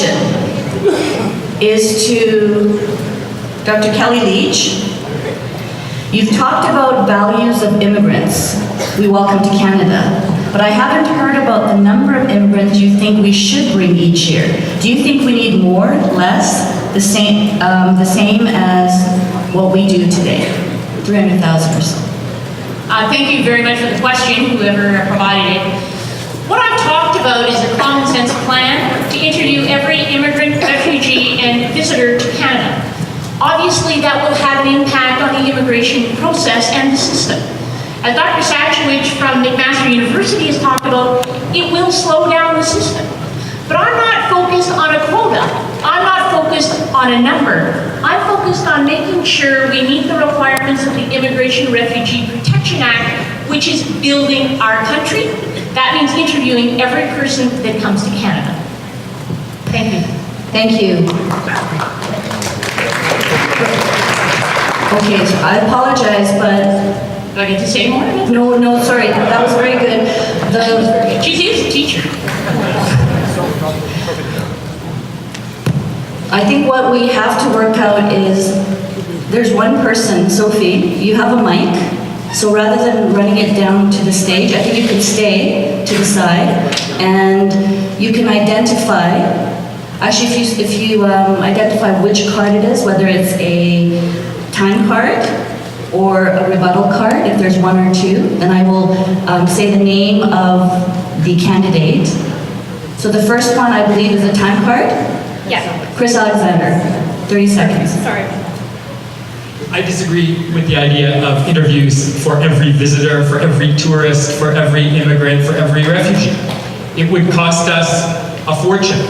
question is to Dr. Kelly Leach. You've talked about values of immigrants we welcome to Canada, but I haven't heard about the number of immigrants you think we should bring each year. Do you think we need more, less, the same as what we do today? 300,000 or so. Thank you very much for the question, whoever provided it. What I've talked about is a common sense plan to interview every immigrant, refugee, and visitor to Canada. Obviously, that will have an impact on the immigration process and the system. As Dr. Sachowicz from McMaster University has talked about, it will slow down the system. But I'm not focused on a quota. I'm not focused on a number. I'm focused on making sure we meet the requirements of the Immigration Refugee Protection Act, which is building our country. That means interviewing every person that comes to Canada. Thank you. Thank you. Okay, so I apologize, but... Do I get to say more? No, sorry, that was very good. She's a teacher. I think what we have to work out is, there's one person, Sophie, you have a mic, so rather than running it down to the stage, I think you can stay to the side, and you can identify, actually if you identify which card it is, whether it's a time card or a rebuttal card, if there's one or two, then I will say the name of the candidate. So the first one, I believe, is a time card? Yeah. Chris Alexander, 30 seconds. Sorry. I disagree with the idea of interviews for every visitor, for every tourist, for every immigrant, for every refugee. It would cost us a fortune,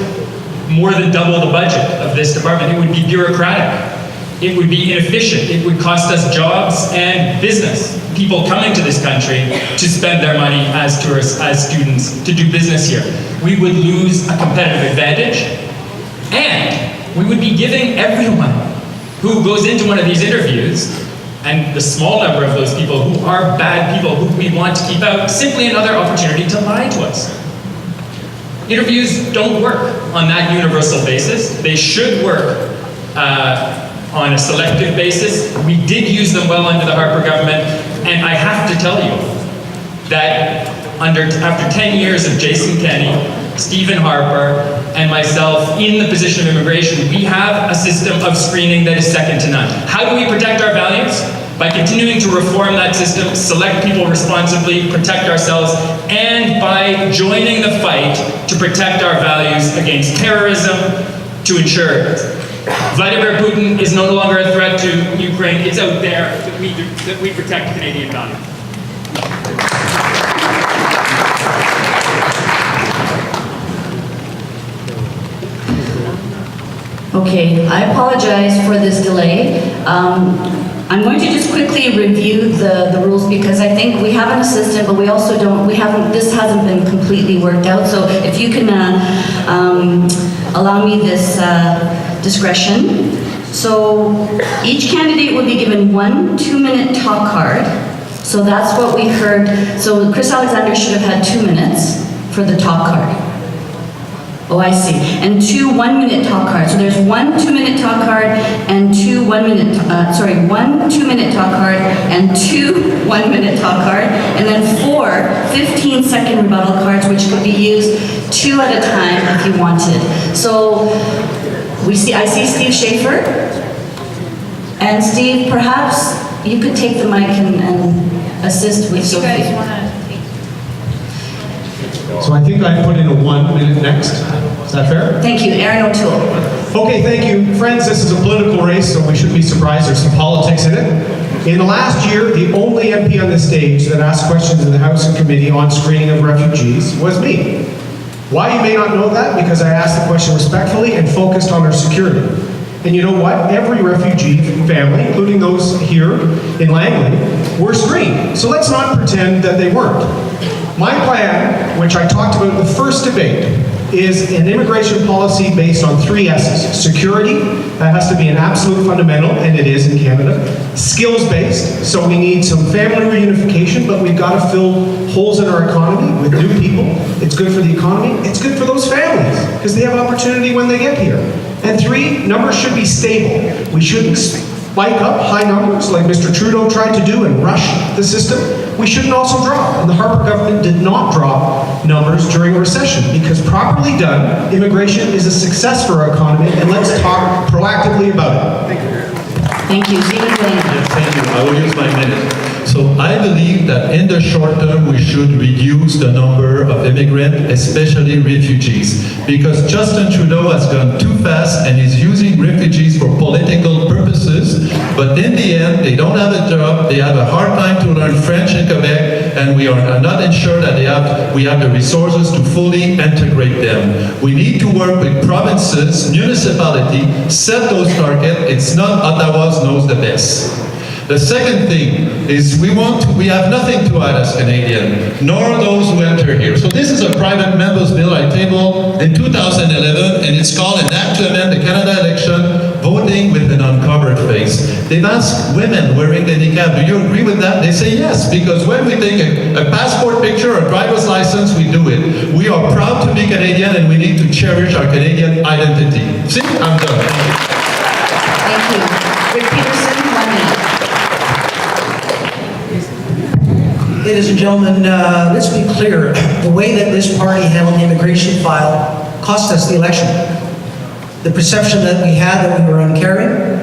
more than double the budget of this department. It would be bureaucratic. It would be inefficient. It would cost us jobs and business. People coming to this country to spend their money as tourists, as students, to do business here. We would lose a competitive advantage, and we would be giving everyone who goes into one of these interviews, and the small number of those people who are bad people who we want to keep out, simply another opportunity to lie to us. Interviews don't work on that universal basis. They should work on a selective basis. We did use them well under the Harper government, and I have to tell you that after 10 years of Jason Kenney, Stephen Harper, and myself in the position of immigration, we have a system of screening that is second to none. How do we protect our values? By continuing to reform that system, select people responsibly, protect ourselves, and by joining the fight to protect our values against terrorism, to ensure Vladimir Putin is no longer a threat to Ukraine. It's out there that we protect Canadian values. Okay, I apologize for this delay. I'm going to just quickly review the rules because I think we have an assistant, but we also this hasn't been completely worked out. So if you can allow me this discretion. So each candidate will be given 1 2-minute talk card. So that's what we heard. So Chris Alexander should have had 2 minutes for the talk card. Oh, I see. And 2 1-minute talk cards. So there's 1 2-minute talk card and 2 1-minute, 1 2-minute talk card and 2 1-minute talk card, and then 4 15-second rebuttal cards, which could be used 2 at a time if you wanted. So I see Steve Schaefer. And Steve, perhaps you could take the mic and assist with Sophie. You guys want to take... So I think I put in a 1 minute next. Is that fair? Thank you, Aaron O'Toole. Okay, thank you. Friends, this is a political race, so we shouldn't be surprised there's some politics in it. In the last year, the only MP on the stage that asked questions in the House and Committee on screening of refugees was me. Why, you may not know that, because I asked the question respectfully and focused on our security. And you know what? Every refugee family, including those here in Langley, were screened. So let's not pretend that they weren't. My plan, which I talked about in the first debate, is an immigration policy based on 3 S's. Security, that has to be an absolute fundamental, and it is in Canada. Skills-based, so we need some family reunification, but we've got to fill holes in our economy with new people. It's good for the economy, it's good for those families, because they have opportunity when they get here. And 3, numbers should be stable. We shouldn't spike up high numbers like Mr. Trudeau tried to do and rush the system. We shouldn't also drop, and the Harper government did not drop numbers during a recession, because properly done, immigration is a success for our economy, and let's talk proactively about it. Thank you. Thank you. Stephen Blaine. Yes, thank you. I will use my minute. So I believe that in the short term, we should reduce the number of immigrants, especially refugees, because Justin Trudeau has gone too fast and is using refugees for political purposes, but in the end, they don't have a job, they have a hard time to learn French in Quebec, and we are not ensured that we have the resources to fully integrate them. We need to work with provinces, municipalities, set those targets. It's not Ottawa knows the best. The second thing is we have nothing to hide as Canadians, nor those who enter here. So this is a private member's bill I tabled in 2011, and it's called an act to amend the Canada election, voting with an uncovered face. They've asked women wearing the niqab, do you agree with that? They say yes, because when we take a passport picture or a driver's license, we do it. We are proud to be Canadian, and we need to cherish our Canadian identity. See, I'm done. Thank you. Rick Peterson, 1 minute. Ladies and gentlemen, let's be clear. The way that this party handled the immigration file cost us the election. The perception that we had that we were uncaring,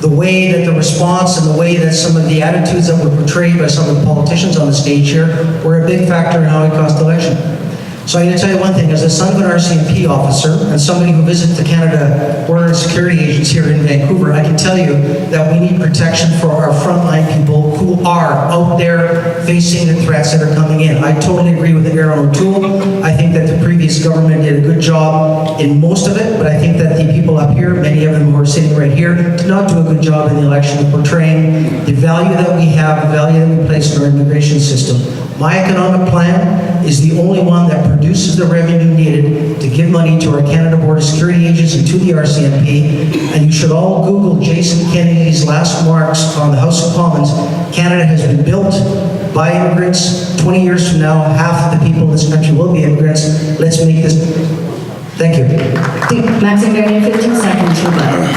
the way that the response and the way that some of the attitudes that were portrayed by some of the politicians on the stage here were a big factor in how we cost the election. So I'm going to tell you one thing, as the son of an RCMP officer and somebody who visits the Canada Border and Security Agents here in Vancouver, I can tell you that we need protection for our frontline people who are out there facing the threats that are coming in. I totally agree with Aaron O'Toole. I think that the previous government did a good job in most of it, but I think that the people up here, many of them who are sitting right here, did not do a good job in the election of portraying the value that we have, the value that we place in our immigration system. My economic plan is the only one that produces the revenue needed to give money to our Canada Border Security Agents and to the RCMP. And you should all Google Jason Kennedy's last remarks on the House of Commons. Canada has been built by immigrants. 20 years from now, half of the people in this country will be immigrants. Let's make this. Thank you. Maxime Bernier, 15 seconds.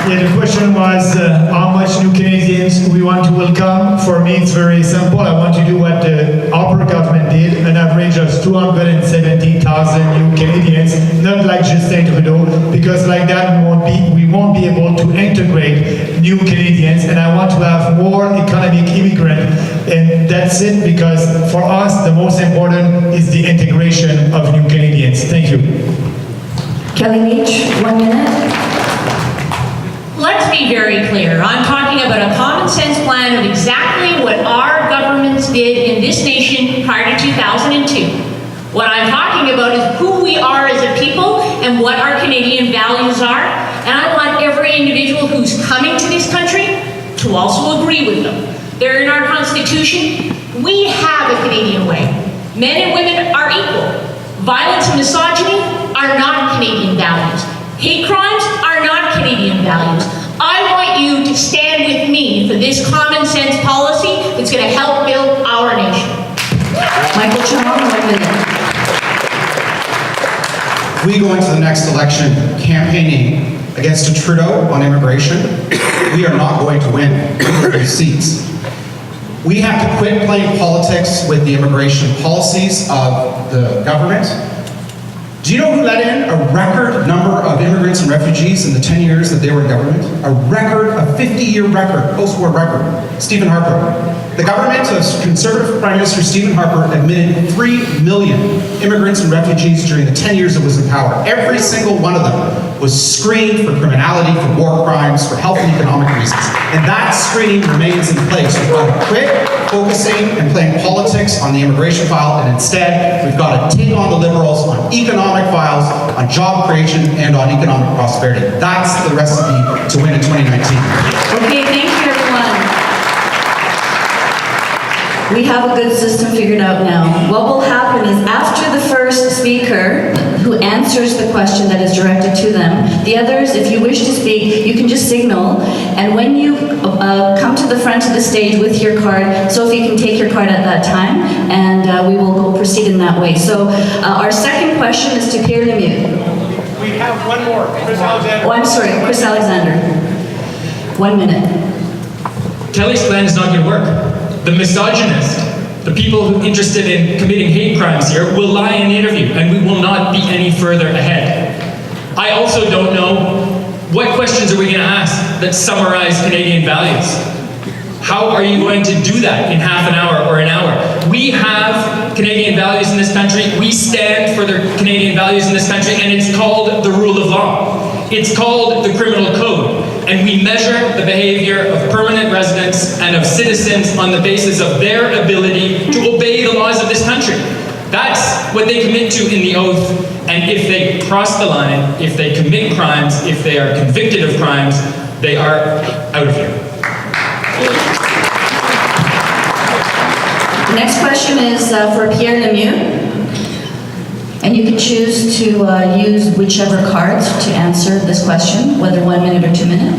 Yeah, the question was how much new Canadians we want to welcome. For me, it's very simple. I want to do what the Harper government did, an average of 270,000 new Canadians, not like Justin Trudeau, because like that we won't be able to integrate new Canadians, and I want to have more economic immigrants, and that's it, because for us, the most important is the integration of new Canadians. Thank you. Kelly Leach, 1 minute. Let's be very clear. I'm talking about a common sense plan of exactly what our governments did in this nation prior to 2002. What I'm talking about is who we are as a people and what our Canadian values are. And I want every individual who's coming to this country to also agree with them. They're in our Constitution. We have a Canadian way. Men and women are equal. Violence and misogyny are not Canadian values. Hate crimes are not Canadian values. I want you to stand with me for this common sense policy that's going to help build our nation. Michael Chong, 1 minute. We go into the next election campaigning against a Trudeau on immigration. We are not going to win those seats. We have to quit playing politics with the immigration policies of the government. Do you know who let in a record number of immigrants and refugees in the 10 years that they were in government? A 50-year record, post-war record. Stephen Harper. The government of Conservative Prime Minister Stephen Harper admitted 3 million immigrants and refugees during the 10 years it was in power. Every single one of them was screened for criminality, for war crimes, for health and economic reasons. And that screening remains in place. We've got to quit focusing and playing politics on the immigration file, and instead, we've got to take on the Liberals on economic files, on job creation, and on economic prosperity. That's the recipe to win in 2019. Okay, thank you, everyone. We have a good system figured out now. What will happen is after the first speaker who answers answers the question that is directed to them. The others, if you wish to speak, you can just signal, and when you come to the front of the stage with your card, Sophie can take your card at that time, and we will go proceed in that way. So our second question is to Pierre Lemieux. We have one more, Chris Alexander. Oh, I'm sorry, Chris Alexander. 1 minute. Kelly's plan is not going to work. The misogynist, the people who are interested in committing hate crimes here, will lie in the interview, and we will not be any further ahead. I also don't know what questions are we going to ask that summarize Canadian values. How are you going to do that in half an hour or an hour? We have Canadian values in this country. We stand for the Canadian values in this country, and it's called the rule of law. It's called the criminal code, and we measure the behavior of permanent residents and of citizens on the basis of their ability to obey the laws of this country. That's what they commit to in the oath, and if they cross the line, if they commit crimes, if they are convicted of crimes, they are out of here. The next question is for Pierre Lemieux. And you can choose to use whichever cards to answer this question, whether 1 minute or 2 minutes.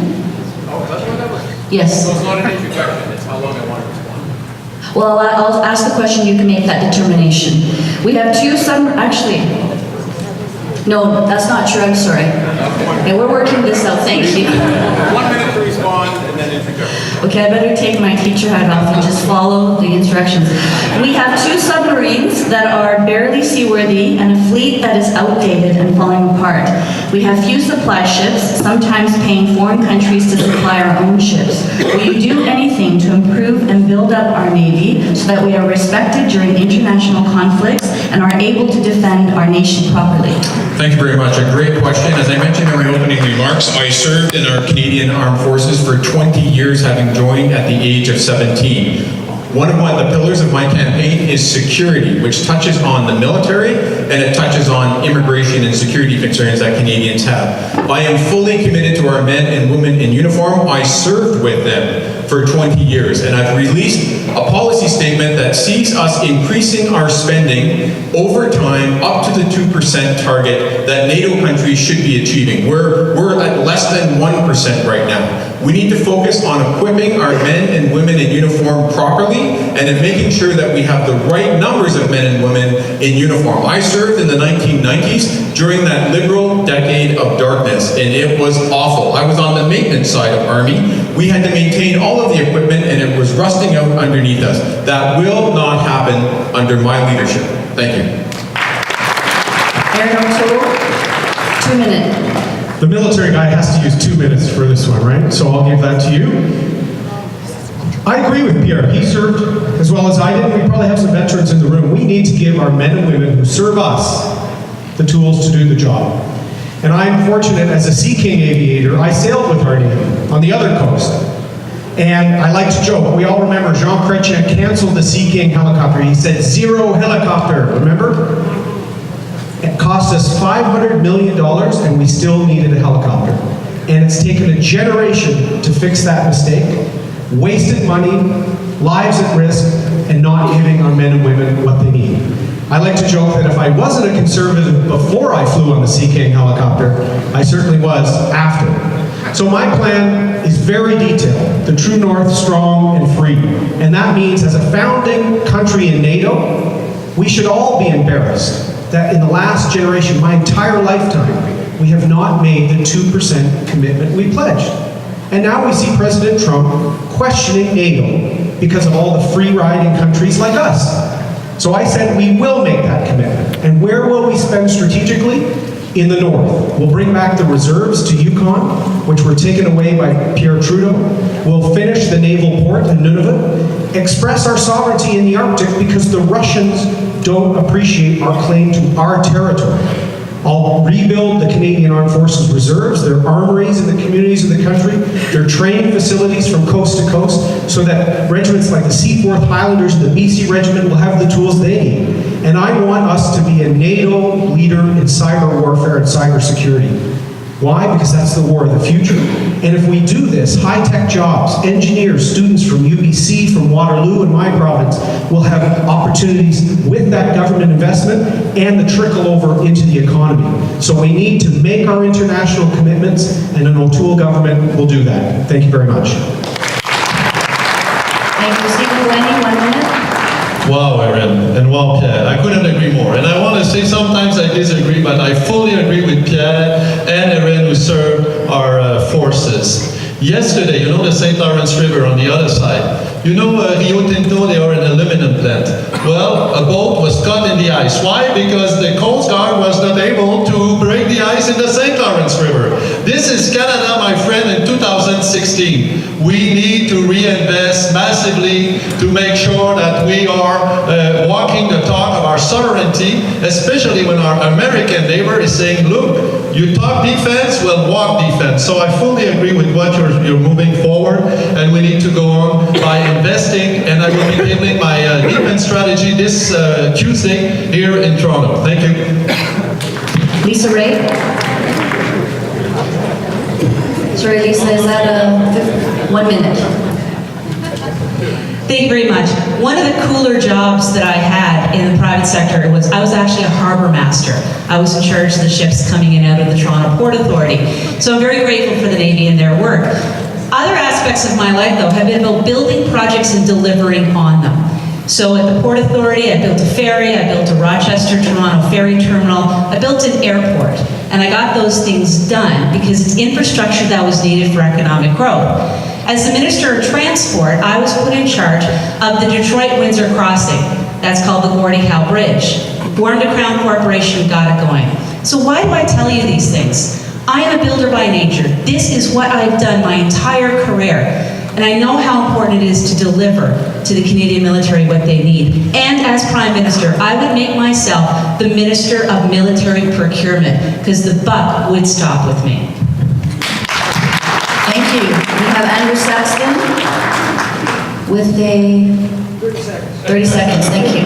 Oh, that's what that was? Yes. So it's not an introduction, it's how long I want to respond. Well, I'll ask the question, you can make that determination. We have two actually, no, that's not true, I'm sorry. Okay, we're working this out, thank you. 1 minute to respond and then introduction. Okay, I better take my teacher hat off and just follow the instructions. We have two submarines that are barely seaworthy and a fleet that is outdated and falling apart. We have few supply ships, sometimes paying foreign countries to supply our own ships. Will you do anything to improve and build up our Navy so that we are respected during international conflicts and are able to defend our nation properly? Thank you very much. A great question. As I mentioned in my opening remarks, I served in our Canadian Armed Forces for 20 years, having joined at the age of 17. One of the pillars of my campaign is security, which touches on the military and it touches on immigration and security concerns that Canadians have. I am fully committed to our men and women in uniform. I served with them for 20 years, and I've released a policy statement that sees us increasing our spending over time up to the 2% target that NATO countries should be achieving. We're at less than 1% right now. We need to focus on equipping our men and women in uniform properly and in making sure that we have the right numbers of men and women in uniform. I served in the 1990s during that liberal decade of darkness, and it was awful. I was on the maintenance side of Army. We had to maintain all of the equipment, and it was rusting out underneath us. That will not happen under my leadership. Thank you. Aaron O'Toole, 2 minutes. The military guy has to use 2 minutes for this one, right? So I'll give that to you. I agree with Pierre. He served as well as I did. We probably have some veterans in the room. We need to give our men and women who serve us the tools to do the job. And I'm fortunate as a Sea King aviator, I sailed with our Navy on the other coast. And I like to joke, we all remember Jean Chrétien canceled the Sea King helicopter. He said, "Zero helicopter," remember? It cost us $500 million and we still needed a helicopter. And it's taken a generation to fix that mistake. Wasted money, lives at risk, and not giving our men and women what they need. I like to joke that if I wasn't a conservative before I flew on the Sea King helicopter, I certainly was after. So my plan is very detailed. The true north, strong and free. And that means as a founding country in NATO, we should all be embarrassed that in the last generation, my entire lifetime, we have not made the 2% commitment we pledged. And now we see President Trump questioning NATO because of all the free-riding countries like us. So I said we will make that commitment. And where will we spend strategically? In the north. We'll bring back the reserves to Yukon, which were taken away by Pierre Trudeau. We'll finish the naval port in Nunavut, express our sovereignty in the Arctic because the Russians don't appreciate our claim to our territory. I'll rebuild the Canadian Armed Forces reserves, their armories in the communities of the country, their training facilities from coast to coast, so that regiments like the Seaforth Highlanders and the BC Regiment will have the tools they need. And I want us to be a NATO leader in cyber warfare and cyber security. Why? Because that's the war of the future. And if we do this, high-tech jobs, engineers, students from UBC, from Waterloo in my province, will have opportunities with that government investment and the trickle over into the economy. So we need to make our international commitments, and an O'Toole government will do that. Thank you very much. Thank you. Stephen Glennie, 1 minute. Wow, Erin, and wow, Pierre. I couldn't agree more. And I want to say sometimes I disagree, but I fully agree with Pierre and Erin who served our forces. Yesterday, you know the St. Lawrence River on the other side. You know Rio Tinto, they are an aluminum plant. Well, a boat was caught in the ice. Why? Because the Coast Guard was not able to break the ice in the St. Lawrence River. This is Canada, my friend, in 2016. We need to reinvest massively to make sure that we are walking the talk of our sovereignty, especially when our American neighbor is saying, look, you talk defense, well, walk defense. So I fully agree with what you're moving forward, and we need to go on by investing, and I will be tabling my defense strategy this Tuesday here in Toronto. Thank you. Lisa Ray. Sorry, Lisa, is that 1 minute? Thank you very much. One of the cooler jobs that I had in the private sector was I was actually a harbor master. I was in charge of the ships coming in and out of the Toronto Port Authority. So I'm very grateful for the Navy and their work. Other aspects of my life, though, have been about building projects and delivering on them. So at the Port Authority, I built a ferry, I built a Rochester-Toronto ferry terminal, I built an airport, and I got those things done because it's infrastructure that was needed for economic growth. As the Minister of Transport, I was put in charge of the Detroit-Windsor crossing. That's called the Gordie Howe Bridge. Gorham to Crown Corporation got it going. So why do I tell you these things? I am a builder by nature. This is what I've done my entire career. And I know how important it is to deliver to the Canadian military what they need. And as Prime Minister, I would make myself the Minister of Military Procurement, because the buck would stop with me. Thank you. We have Andrew Saxton with a 30 seconds. Thank you.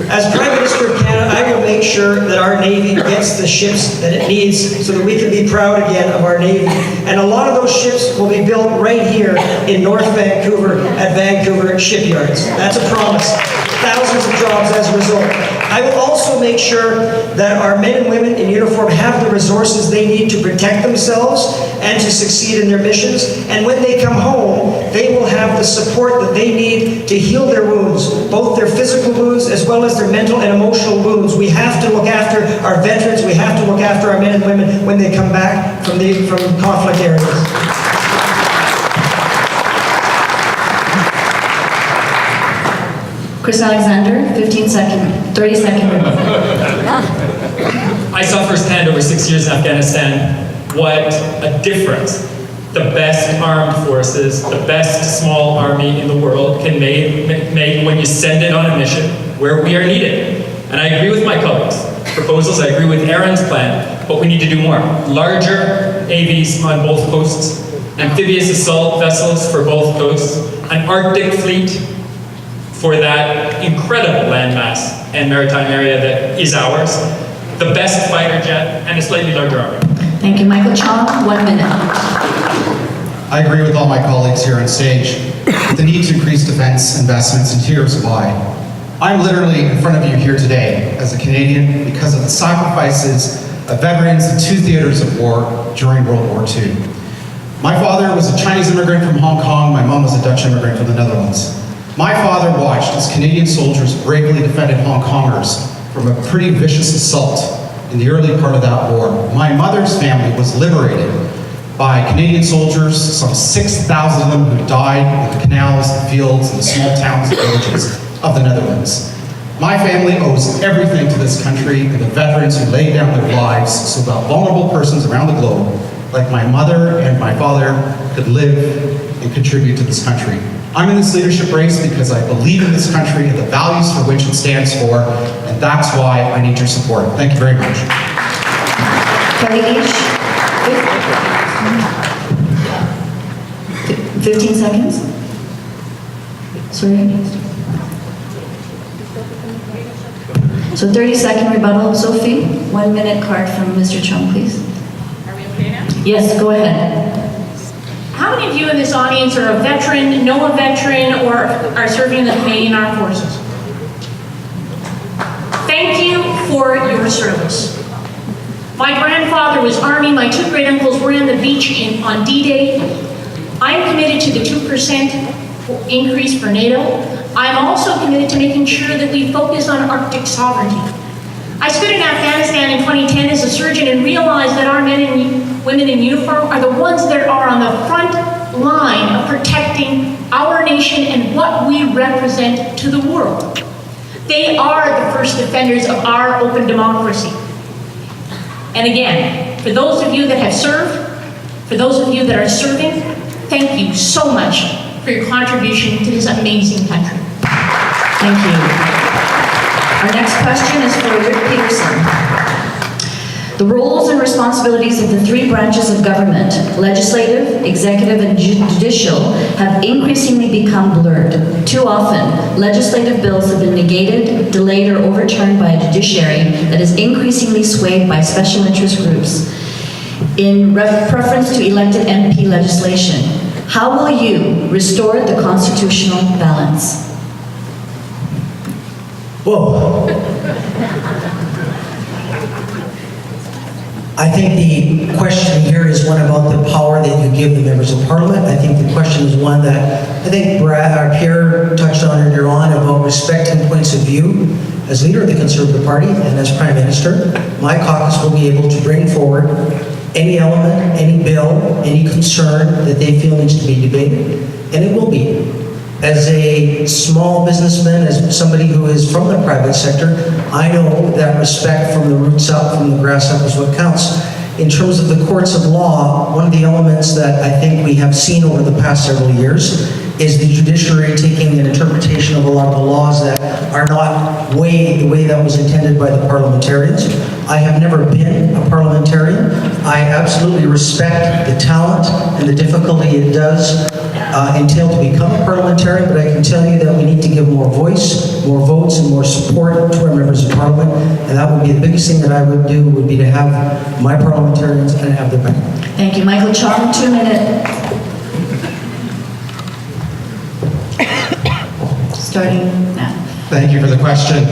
As Prime Minister of Canada, I will make sure that our Navy gets the ships that it needs so that we can be proud again of our Navy. And a lot of those ships will be built right here in North Vancouver at Vancouver shipyards. That's a promise. Thousands of jobs as a result. I will also make sure that our men and women in uniform have the resources they need to protect themselves and to succeed in their missions. And when they come home, they will have the support that they need to heal their wounds, both their physical wounds as well as their mental and emotional wounds. We have to look after our veterans. We have to look after our men and women when they come back from conflict areas. Chris Alexander, 30 second. I saw firsthand over 6 years in Afghanistan what a difference the best armed forces, the best small army in the world can make when you send it on a mission where we are needed. And I agree with my colleagues' proposals, I agree with Aaron's plan, but we need to do more. Larger AVs on both coasts, amphibious assault vessels for both coasts, an Arctic fleet for that incredible landmass and maritime area that is ours, the best fighter jet, and a slightly larger army. Thank you. Michael Chong, 1 minute. I agree with all my colleagues here on stage with the need to increase defense investments, and here's why. I'm literally in front of you here today as a Canadian because of the sacrifices of veterans in 2 theaters of war during World War II. My father was a Chinese immigrant from Hong Kong, my mom was a Dutch immigrant from the Netherlands. My father watched as Canadian soldiers bravely defended Hong Kongers from a pretty vicious assault in the early part of that war. My mother's family was liberated by Canadian soldiers, some 6,000 of them who died in the canals, the fields, and the small towns and villages of the Netherlands. My family owes everything to this country and the veterans who laid down their lives so that vulnerable persons around the globe, like my mother and my father, could live and contribute to this country. I'm in this leadership race because I believe in this country and the values for which it stands for, and that's why I need your support. Thank you very much. Kelly Leach, 15 seconds. Sorry. So 30-second rebuttal. Sophie, 1 minute card from Mr. Chung, please. Yes, go ahead. How many of you in this audience are a veteran, know a veteran, or are serving in the Canadian Armed Forces? Thank you for your service. My grandfather was Army, my two great uncles were on the beach on D-Day. I'm committed to the 2% increase for NATO. I'm also committed to making sure that we focus on Arctic sovereignty. I stood in Afghanistan in 2010 as a surgeon and realized that our men and women in uniform are the ones that are on the front line of protecting our nation and what we represent to the world. They are the first defenders of our open democracy. And again, for those of you that have served, for those of you that are serving, thank you so much for your contribution to this amazing country. Thank you. Our next question is for Rick Peterson. The roles and responsibilities of the three branches of government, legislative, executive, and judicial, have increasingly become blurred. Too often, legislative bills have been negated, delayed, or overturned by a judiciary that is increasingly swayed by special interest groups in preference to elected MP legislation. How will you restore the constitutional balance? Whoa. I think the question here is one about the power that you give the members of parliament. I think the question is one that I think Pierre touched on earlier on about respecting points of view. As leader of the Conservative Party and as Prime Minister, my caucus will be able to bring forward any element, any bill, any concern that they feel needs to be debated, and it will be. As a small businessman, as somebody who is from the private sector, I know that respect from the roots up, from the grass up is what counts. In terms of the courts of law, one of the elements that I think we have seen over the past several years is the judiciary taking an interpretation of a lot of the laws that are not the way that was intended by the parliamentarians. I have never been a parliamentarian. I absolutely respect the talent and the difficulty it does entail to become a parliamentarian, but I can tell you that we need to give more voice, more votes, and more support to our members of parliament, and that would be the biggest thing that I would do, would be to have my parliamentarians and have their back. Thank you. Michael Chong, 2 minutes. Starting now. Thank you for the question.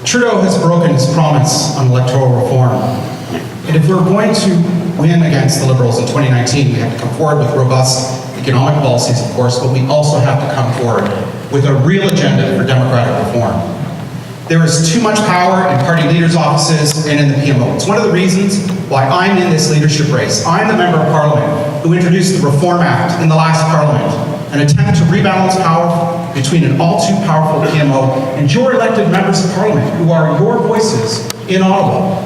Trudeau has broken his promise on electoral reform. And if we're going to win against the Liberals in 2019, we have to come forward with robust economic policies, of course, but we also have to come forward with a real agenda for democratic reform. There is too much power in party leaders' offices and in the PMO. It's one of the reasons why I'm in this leadership race. I'm the member of parliament who introduced the Reform Act in the last parliament, an attempt to rebalance power between an all-too-powerful PMO and your elected members of parliament, who are your voices in Ottawa.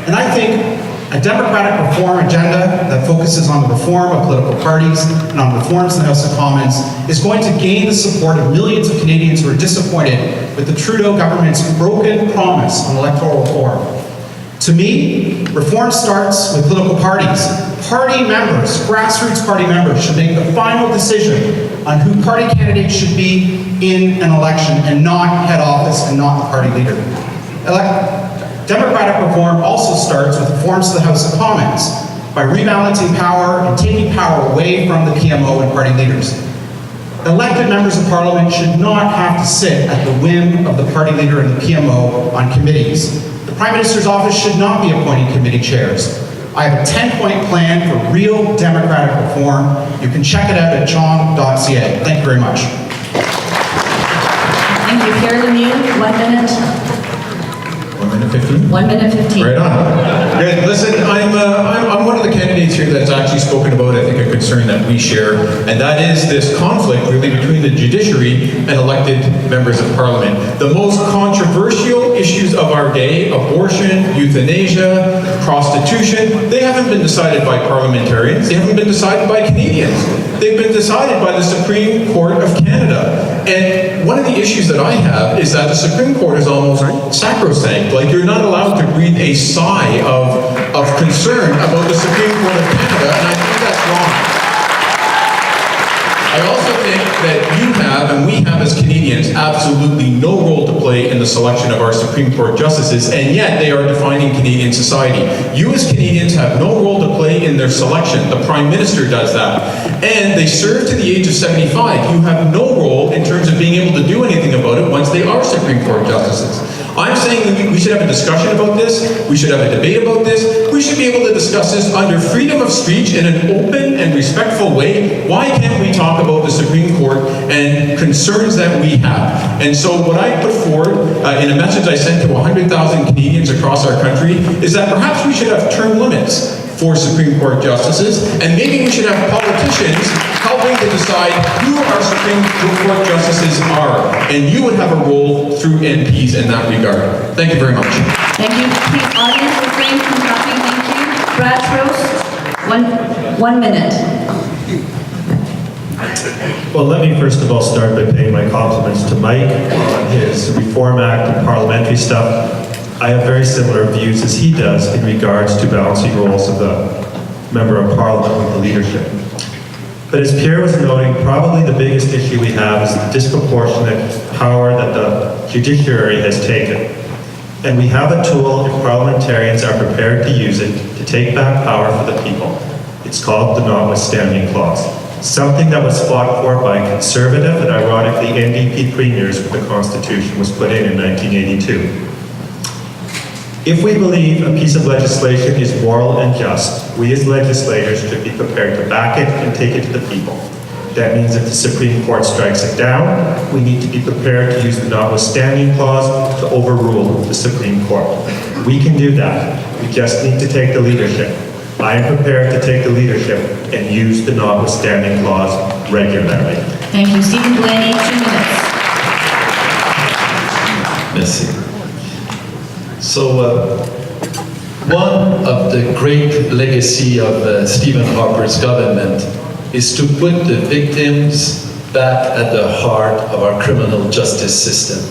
And I think a democratic reform agenda that focuses on the reform of political parties and on reforms in the House of Commons is going to gain the support of millions of Canadians who are disappointed with the Trudeau government's broken promise on electoral reform. To me, reform starts with political parties. Party members, grassroots party members, should make the final decision on who party candidates should be in an election, and not head office and not the party leader. Democratic reform also starts with reforms to the House of Commons by rebalancing power and taking power away from the PMO and party leaders. Elected members of parliament should not have to sit at the whim of the party leader and the PMO on committees. The Prime Minister's office should not be appointing committee chairs. I have a 10-point plan for real democratic reform. You can check it out at chong.ca. Thank you very much. Thank you. Pierre Lemieux, 1 minute. 1 minute 15? 1 minute 15. Right on. Good. Listen, I'm one of the candidates here that's actually spoken about, I think, a concern that we share, and that is this conflict really between the judiciary and elected members of parliament. The most controversial issues of our day, abortion, euthanasia, prostitution, they haven't been decided by parliamentarians. They haven't been decided by Canadians. They've been decided by the Supreme Court of Canada. And one of the issues that I have is that the Supreme Court is almost sacrosanct. Like, you're not allowed to breathe a sigh of concern about the Supreme Court of Canada, and I think that's wrong. I also think that you have, and we have as Canadians, absolutely no role to play in the selection of our Supreme Court justices, and yet they are defining Canadian society. You as Canadians have no role to play in their selection. The Prime Minister does that. And they serve to the age of 75. You have no role in terms of being able to do anything about it once they are Supreme Court justices. I'm saying that we should have a discussion about this, we should have a debate about this, we should be able to discuss this under freedom of speech in an open and respectful way. Why can't we talk about the Supreme Court and concerns that we have? And so what I put forward in a message I sent to 100,000 Canadians across our country is that perhaps we should have term limits for Supreme Court justices, and maybe we should have politicians helping to decide who our Supreme Court justices are, and you would have a role through MPs in that regard. Thank you very much. Thank you. Please, audience, refrain from talking. Thank you. Brad Trost, one minute. Well, let me first of all start by paying my compliments to Mike on his Reform Act and parliamentary stuff. I have very similar views as he does in regards to balancing roles of the Member of Parliament with the leadership. But as Pierre was noting, probably the biggest issue we have is the disproportionate power that the judiciary has taken. And we have a tool if parliamentarians are prepared to use it to take back power for the people. It's called the notwithstanding clause. Something that was fought for by conservative and ironically NDP premiers when the Constitution was put in 1982. If we believe a piece of legislation is moral and just, we as legislators should be prepared to back it and take it to the people. That means if the Supreme Court strikes it down, we need to be prepared to use the notwithstanding clause to overrule the Supreme Court. We can do that. We just need to take the leadership. I am prepared to take the leadership and use the notwithstanding clause regularly. Thank you. Stephen Blaney, 2 minutes. Merci. So, one of the great legacy of Stephen Harper's government is to put the victims back at the heart of our criminal justice system.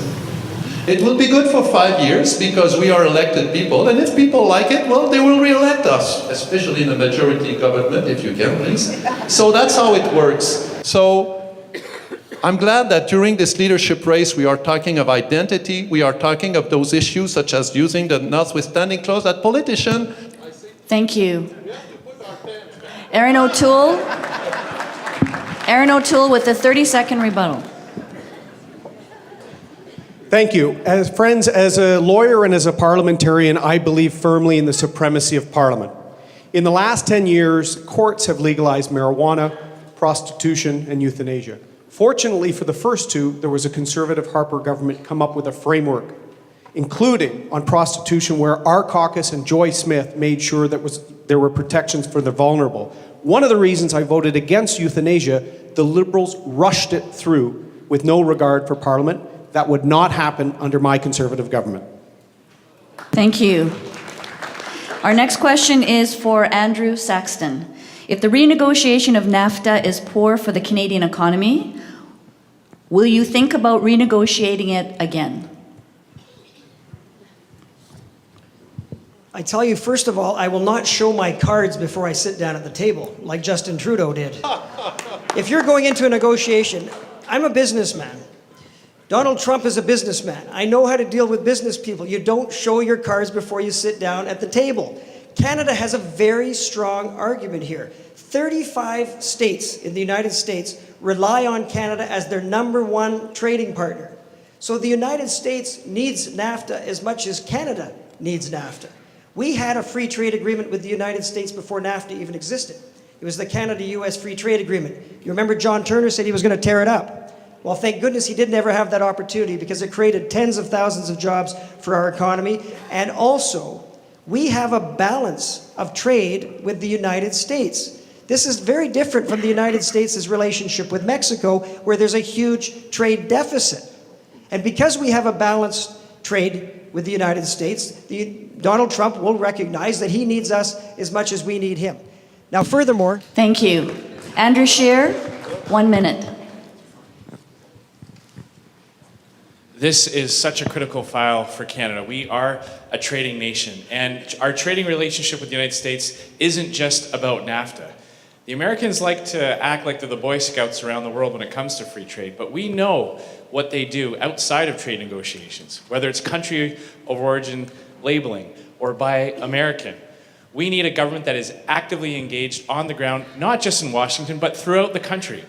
It will be good for 5 years because we are elected people, and if people like it, well, they will re-elect us, especially in a majority government, if you can, please. So that's how it works. So I'm glad that during this leadership race, we are talking of identity, we are talking of those issues such as using the notwithstanding clause that politician. Thank you. Aaron O'Toole. Aaron O'Toole with the 30-second rebuttal. Thank you. As friends, as a lawyer and as a parliamentarian, I believe firmly in the supremacy of Parliament. In the last 10 years, courts have legalized marijuana, prostitution, and euthanasia. Fortunately for the first two, there was a Conservative Harper government come up with a framework, including on prostitution, where our caucus and Joy Smith made sure that there were protections for the vulnerable. One of the reasons I voted against euthanasia, the Liberals rushed it through with no regard for Parliament. That would not happen under my Conservative government. Thank you. Our next question is for Andrew Saxton. If the renegotiation of NAFTA is poor for the Canadian economy, will you think about renegotiating it again? I tell you, first of all, I will not show my cards before I sit down at the table, like Justin Trudeau did. If you're going into a negotiation, I'm a businessman. Donald Trump is a businessman. I know how to deal with business people. You don't show your cards before you sit down at the table. Canada has a very strong argument here. 35 states in the United States rely on Canada as their #1 trading partner. So the United States needs NAFTA as much as Canada needs NAFTA. We had a free trade agreement with the United States before NAFTA even existed. It was the Canada-US Free Trade Agreement. You remember John Turner said he was going to tear it up. Well, thank goodness he didn't ever have that opportunity because it created tens of thousands of jobs for our economy. And also, we have a balance of trade with the United States. This is very different from the United States' relationship with Mexico, where there's a huge trade deficit. And because we have a balanced trade with the United States, Donald Trump will recognize that he needs us as much as we need him. Now, furthermore... Thank you. Andrew Scheer, 1 minute. This is such a critical file for Canada. We are a trading nation, and our trading relationship with the United States isn't just about NAFTA. The Americans like to act like they're the Boy Scouts around the world when it comes to free trade, but we know what they do outside of trade negotiations, whether it's country of origin labeling or buy American. We need a government that is actively engaged on the ground, not just in Washington, but throughout the country.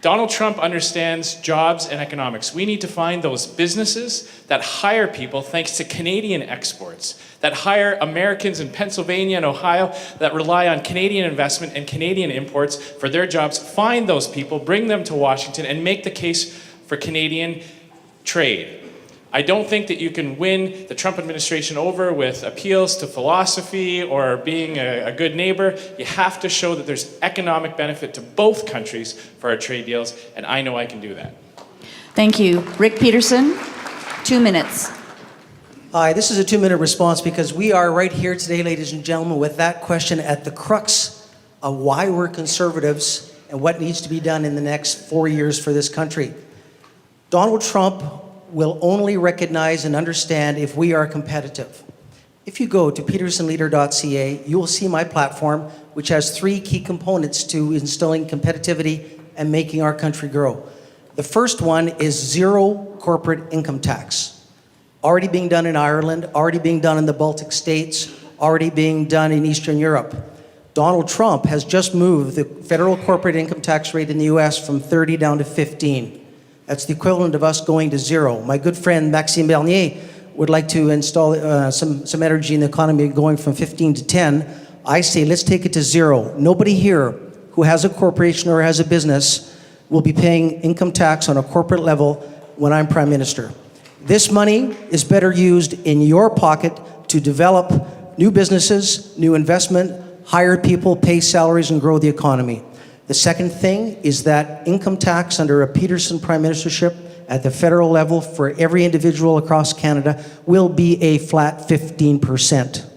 Donald Trump understands jobs and economics. We need to find those businesses that hire people thanks to Canadian exports, that hire Americans in Pennsylvania and Ohio that rely on Canadian investment and Canadian imports for their jobs. Find those people, bring them to Washington, and make the case for Canadian trade. I don't think that you can win the Trump administration over with appeals to philosophy or being a good neighbor. You have to show that there's economic benefit to both countries for our trade deals, and I know I can do that. Thank you. Rick Peterson, 2 minutes. Hi, this is a 2-minute response because we are right here today, ladies and gentlemen, with that question at the crux of why we're conservatives and what needs to be done in the next 4 years for this country. Donald Trump will only recognize and understand if we are competitive. If you go to petersonleader.ca, you will see my platform, which has 3 key components to instilling competitivity and making our country grow. The first one is zero corporate income tax. Already being done in Ireland, already being done in the Baltic states, already being done in Eastern Europe. Donald Trump has just moved the federal corporate income tax rate in the US from 30 down to 15. That's the equivalent of us going to zero. My good friend Maxime Bernier would like to install some energy in the economy going from 15 to 10. I say let's take it to zero. Nobody here who has a corporation or has a business will be paying income tax on a corporate level when I'm Prime Minister. This money is better used in your pocket to develop new businesses, new investment, hire people, pay salaries, and grow the economy. The second thing is that income tax under a Peterson Prime Ministership at the federal level for every individual across Canada will be a flat 15%.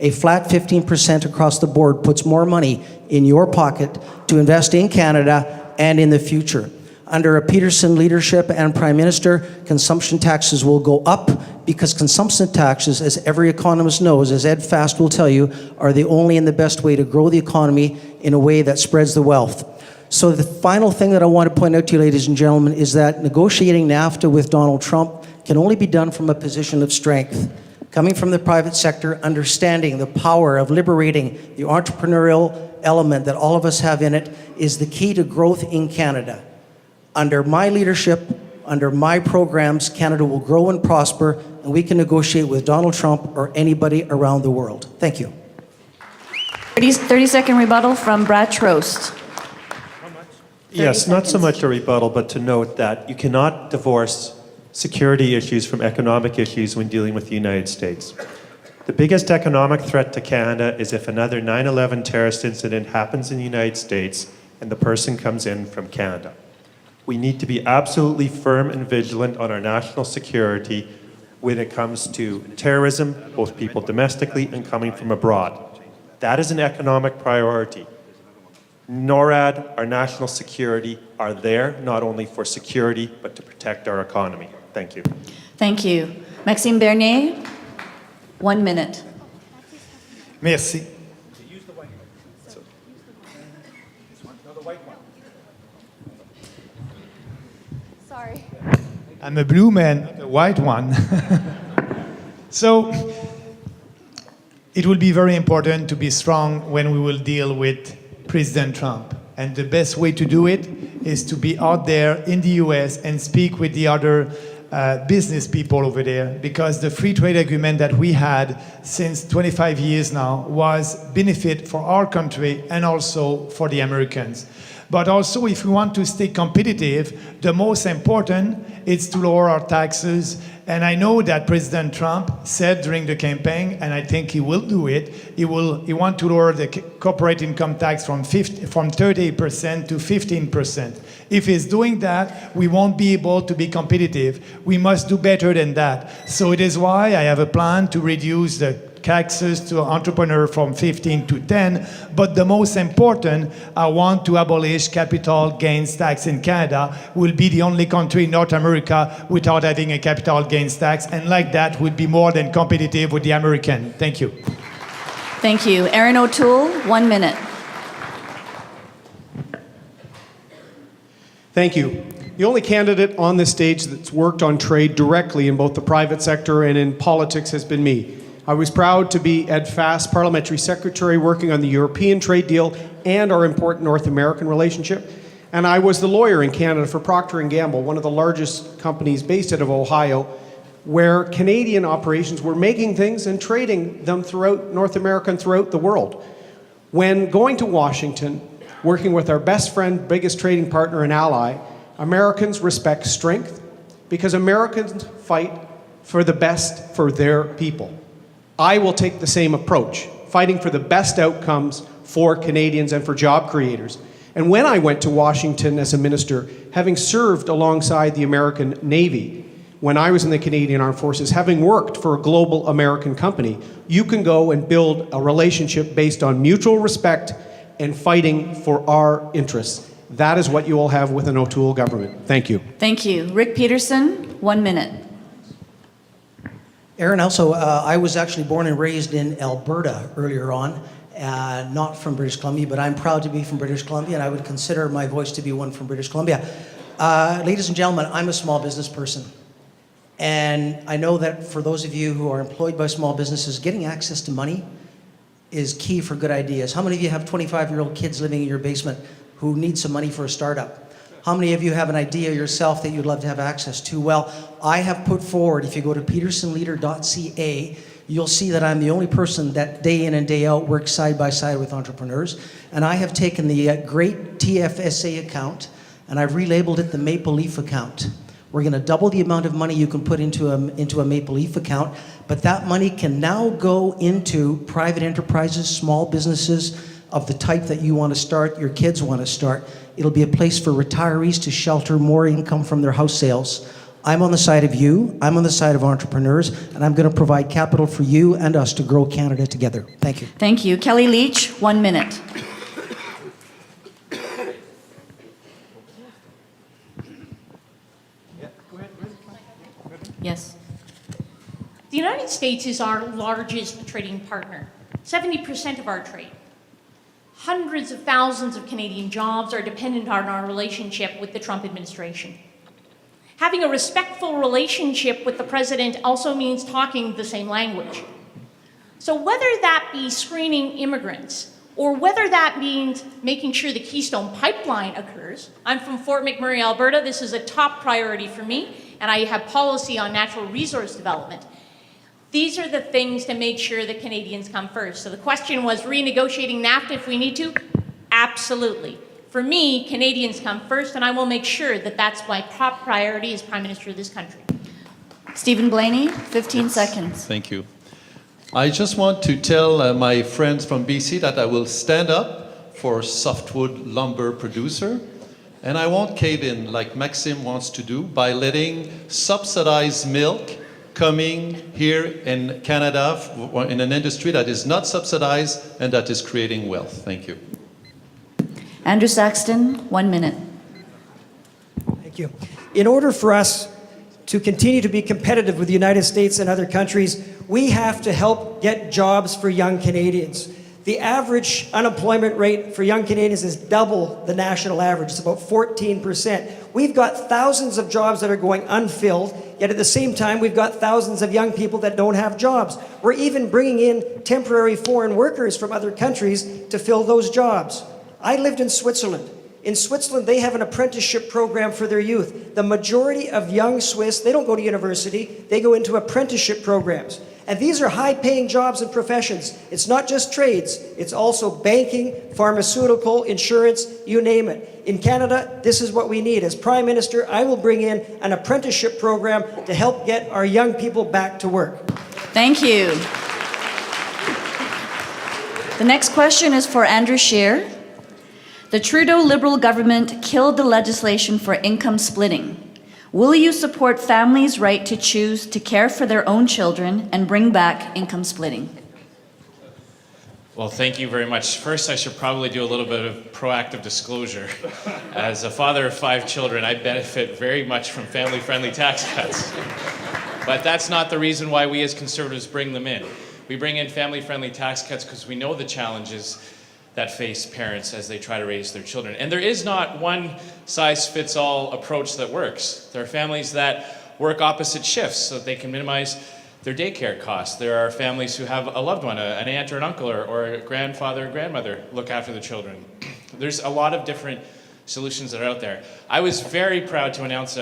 A flat 15% across the board puts more money in your pocket to invest in Canada and in the future. Under a Peterson leadership and Prime Minister, consumption taxes will go up because consumption taxes, as every economist knows, as Ed Fast will tell you, are the only and the best way to grow the economy in a way that spreads the wealth. So the final thing that I want to point out to you, ladies and gentlemen, is that negotiating NAFTA with Donald Trump can only be done from a position of strength. Coming from the private sector, understanding the power of liberating the entrepreneurial element that all of us have in it is the key to growth in Canada. Under my leadership, under my programs, Canada will grow and prosper, and we can negotiate with Donald Trump or anybody around the world. Thank you. 30-second rebuttal from Brad Trost. Yes, not so much a rebuttal, but to note that you cannot divorce security issues from economic issues when dealing with the United States. The biggest economic threat to Canada is if another 9/11 terrorist incident happens in the United States and the person comes in from Canada. We need to be absolutely firm and vigilant on our national security when it comes to terrorism, both people domestically and coming from abroad. That is an economic priority. NORAD, our national security, are there not only for security, but to protect our economy. Thank you. Thank you. Maxime Bernier, 1 minute. Merci. Sorry. I'm a blue man, not a white one. So, it will be very important to be strong when we will deal with President Trump. And the best way to do it is to be out there in the US and speak with the other business people over there, because the free trade agreement that we had since 25 years now was benefit for our country and also for the Americans. But also, if we want to stay competitive, the most important is to lower our taxes. And I know that President Trump said during the campaign, and I think he will do it, he want to lower the corporate income tax from 30% to 15%. If he's doing that, we won't be able to be competitive. We must do better than that. So it is why I have a plan to reduce the taxes to entrepreneurs from 15 to 10, but the most important, I want to abolish capital gains tax in Canada. We'll be the only country in North America without having a capital gains tax, and like that, we'll be more than competitive with the American. Thank you. Thank you. Erin O'Toole, 1 minute. Thank you. The only candidate on this stage that's worked on trade directly in both the private sector and in politics has been me. I was proud to be Ed Fast Parliamentary Secretary working on the European trade deal and our important North American relationship. And I was the lawyer in Canada for Procter & Gamble, one of the largest companies based out of Ohio, where Canadian operations were making things and trading them throughout North America and throughout the world. When going to Washington, working with our best friend, biggest trading partner and ally, Americans respect strength because Americans fight for the best for their people. I will take the same approach, fighting for the best outcomes for Canadians and for job creators. And when I went to Washington as a minister, having served alongside the American Navy, when I was in the Canadian Armed Forces, having worked for a global American company, you can go and build a relationship based on mutual respect and fighting for our interests. That is what you will have with an O'Toole government. Thank you. Thank you. Rick Peterson, 1 minute. Aaron, also, I was actually born and raised in Alberta earlier on, not from British Columbia, but I'm proud to be from British Columbia, and I would consider my voice to be one from British Columbia. Ladies and gentlemen, I'm a small business person, and I know that for those of you who are employed by small businesses, getting access to money is key for good ideas. How many of you have 25-year-old kids living in your basement who need some money for a startup? How many of you have an idea yourself that you'd love to have access to? Well, I have put forward, if you go to petersonleader.ca, you'll see that I'm the only person that day in and day out works side by side with entrepreneurs. And I have taken the great TFSA account and I've relabeled it the Maple Leaf account. We're going to double the amount of money you can put into a Maple Leaf account, but that money can now go into private enterprises, small businesses of the type that you want to start, your kids want to start. It'll be a place for retirees to shelter more income from their house sales. I'm on the side of you, I'm on the side of entrepreneurs, and I'm going to provide capital for you and us to grow Canada together. Thank you. Thank you. Kelly Leach, 1 minute. Yes. The United States is our largest trading partner, 70% of our trade. Hundreds of thousands of Canadian jobs are dependent on our relationship with the Trump administration. Having a respectful relationship with the president also means talking the same language. So whether that be screening immigrants, or whether that means making sure the Keystone Pipeline occurs, I'm from Fort McMurray, Alberta. This is a top priority for me, and I have policy on natural resource development. These are the things to make sure that Canadians come first. So the question was renegotiating NAFTA if we need to? Absolutely. For me, Canadians come first, and I will make sure that that's my top priority as Prime Minister of this country. Stephen Blaney, 15 seconds. Thank you. I just want to tell my friends from BC that I will stand up for softwood lumber producer, and I won't cave in like Maxime wants to do by letting subsidized milk coming here in Canada in an industry that is not subsidized and that is creating wealth. Thank you. Andrew Saxton, 1 minute. Thank you. In order for us to continue to be competitive with the United States and other countries, we have to help get jobs for young Canadians. The average unemployment rate for young Canadians is double the national average. It's about 14%. We've got thousands of jobs that are going unfilled, yet at the same time, we've got thousands of young people that don't have jobs. We're even bringing in temporary foreign workers from other countries to fill those jobs. I lived in Switzerland. In Switzerland, they have an apprenticeship program for their youth. The majority of young Swiss, they don't go to university, they go into apprenticeship programs. And these are high-paying jobs and professions. It's not just trades, it's also banking, pharmaceutical, insurance, you name it. In Canada, this is what we need. As Prime Minister, I will bring in an apprenticeship program to help get our young people back to work. Thank you. The next question is for Andrew Scheer. The Trudeau Liberal government killed the legislation for income splitting. Will you support families' right to choose to care for their own children and bring back income splitting? Well, thank you very much. First, I should probably do a little bit of proactive disclosure. As a father of 5 children, I benefit very much from family-friendly tax cuts. But that's not the reason why we as Conservatives bring them in. We bring in family-friendly tax cuts because we know the challenges that face parents as they try to raise their children. And there is not one size fits all approach that works. There are families that work opposite shifts so that they can minimize their daycare costs. There are families who have a loved one, an aunt or an uncle or a grandfather or grandmother look after the children. There's a lot of different solutions that are out there. I was very proud to announce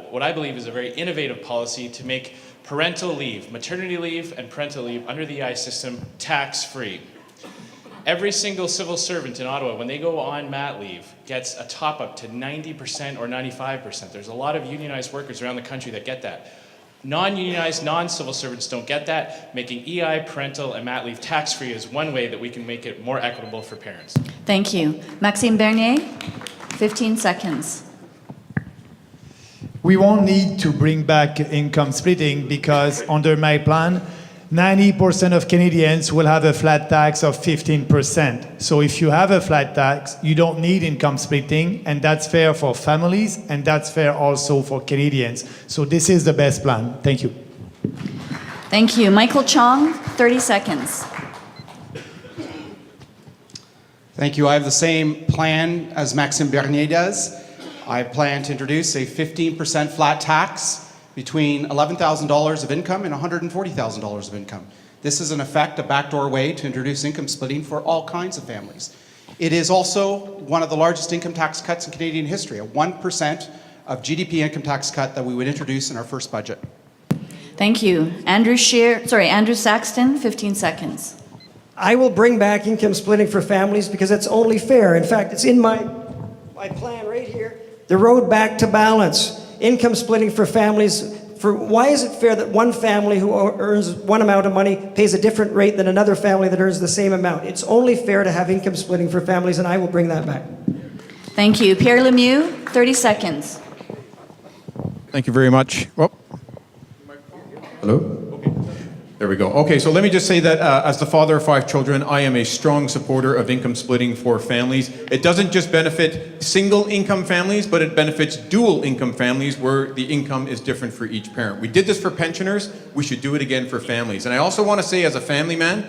what I believe is a very innovative policy to make parental leave, maternity leave and parental leave under the EI system tax-free. Every single civil servant in Ottawa, when they go on mat leave, gets a top-up to 90% or 95%. There's a lot of unionized workers around the country that get that. Non-unionized, non-civil servants don't get that. Making EI, parental, and mat leave tax-free is one way that we can make it more equitable for parents. Thank you. Maxime Bernier, 15 seconds. We won't need to bring back income splitting because under my plan, 90% of Canadians will have a flat tax of 15%. So if you have a flat tax, you don't need income splitting, and that's fair for families, and that's fair also for Canadians. So this is the best plan. Thank you. Thank you. Michael Chong, 30 seconds. Thank you. I have the same plan as Maxime Bernier does. I plan to introduce a 15% flat tax between $11,000 of income and $140,000 of income. This is in effect a backdoor way to introduce income splitting for all kinds of families. It is also one of the largest income tax cuts in Canadian history, a 1% of GDP income tax cut that we would introduce in our first budget. Thank you. Andrew Saxton, 15 seconds. I will bring back income splitting for families because it's only fair. In fact, it's in my plan right here. The road back to balance. Income splitting for families. Why is it fair that one family who earns one amount of money pays a different rate than another family that earns the same amount? It's only fair to have income splitting for families, and I will bring that back. Thank you. Pierre Lemieux, 30 seconds. Thank you very much. Oh. Hello? There we go. Okay, so let me just say that as the father of 5 children, I am a strong supporter of income splitting for families. It doesn't just benefit single income families, but it benefits dual income families where the income is different for each parent. We did this for pensioners, we should do it again for families. And I also want to say as a family man,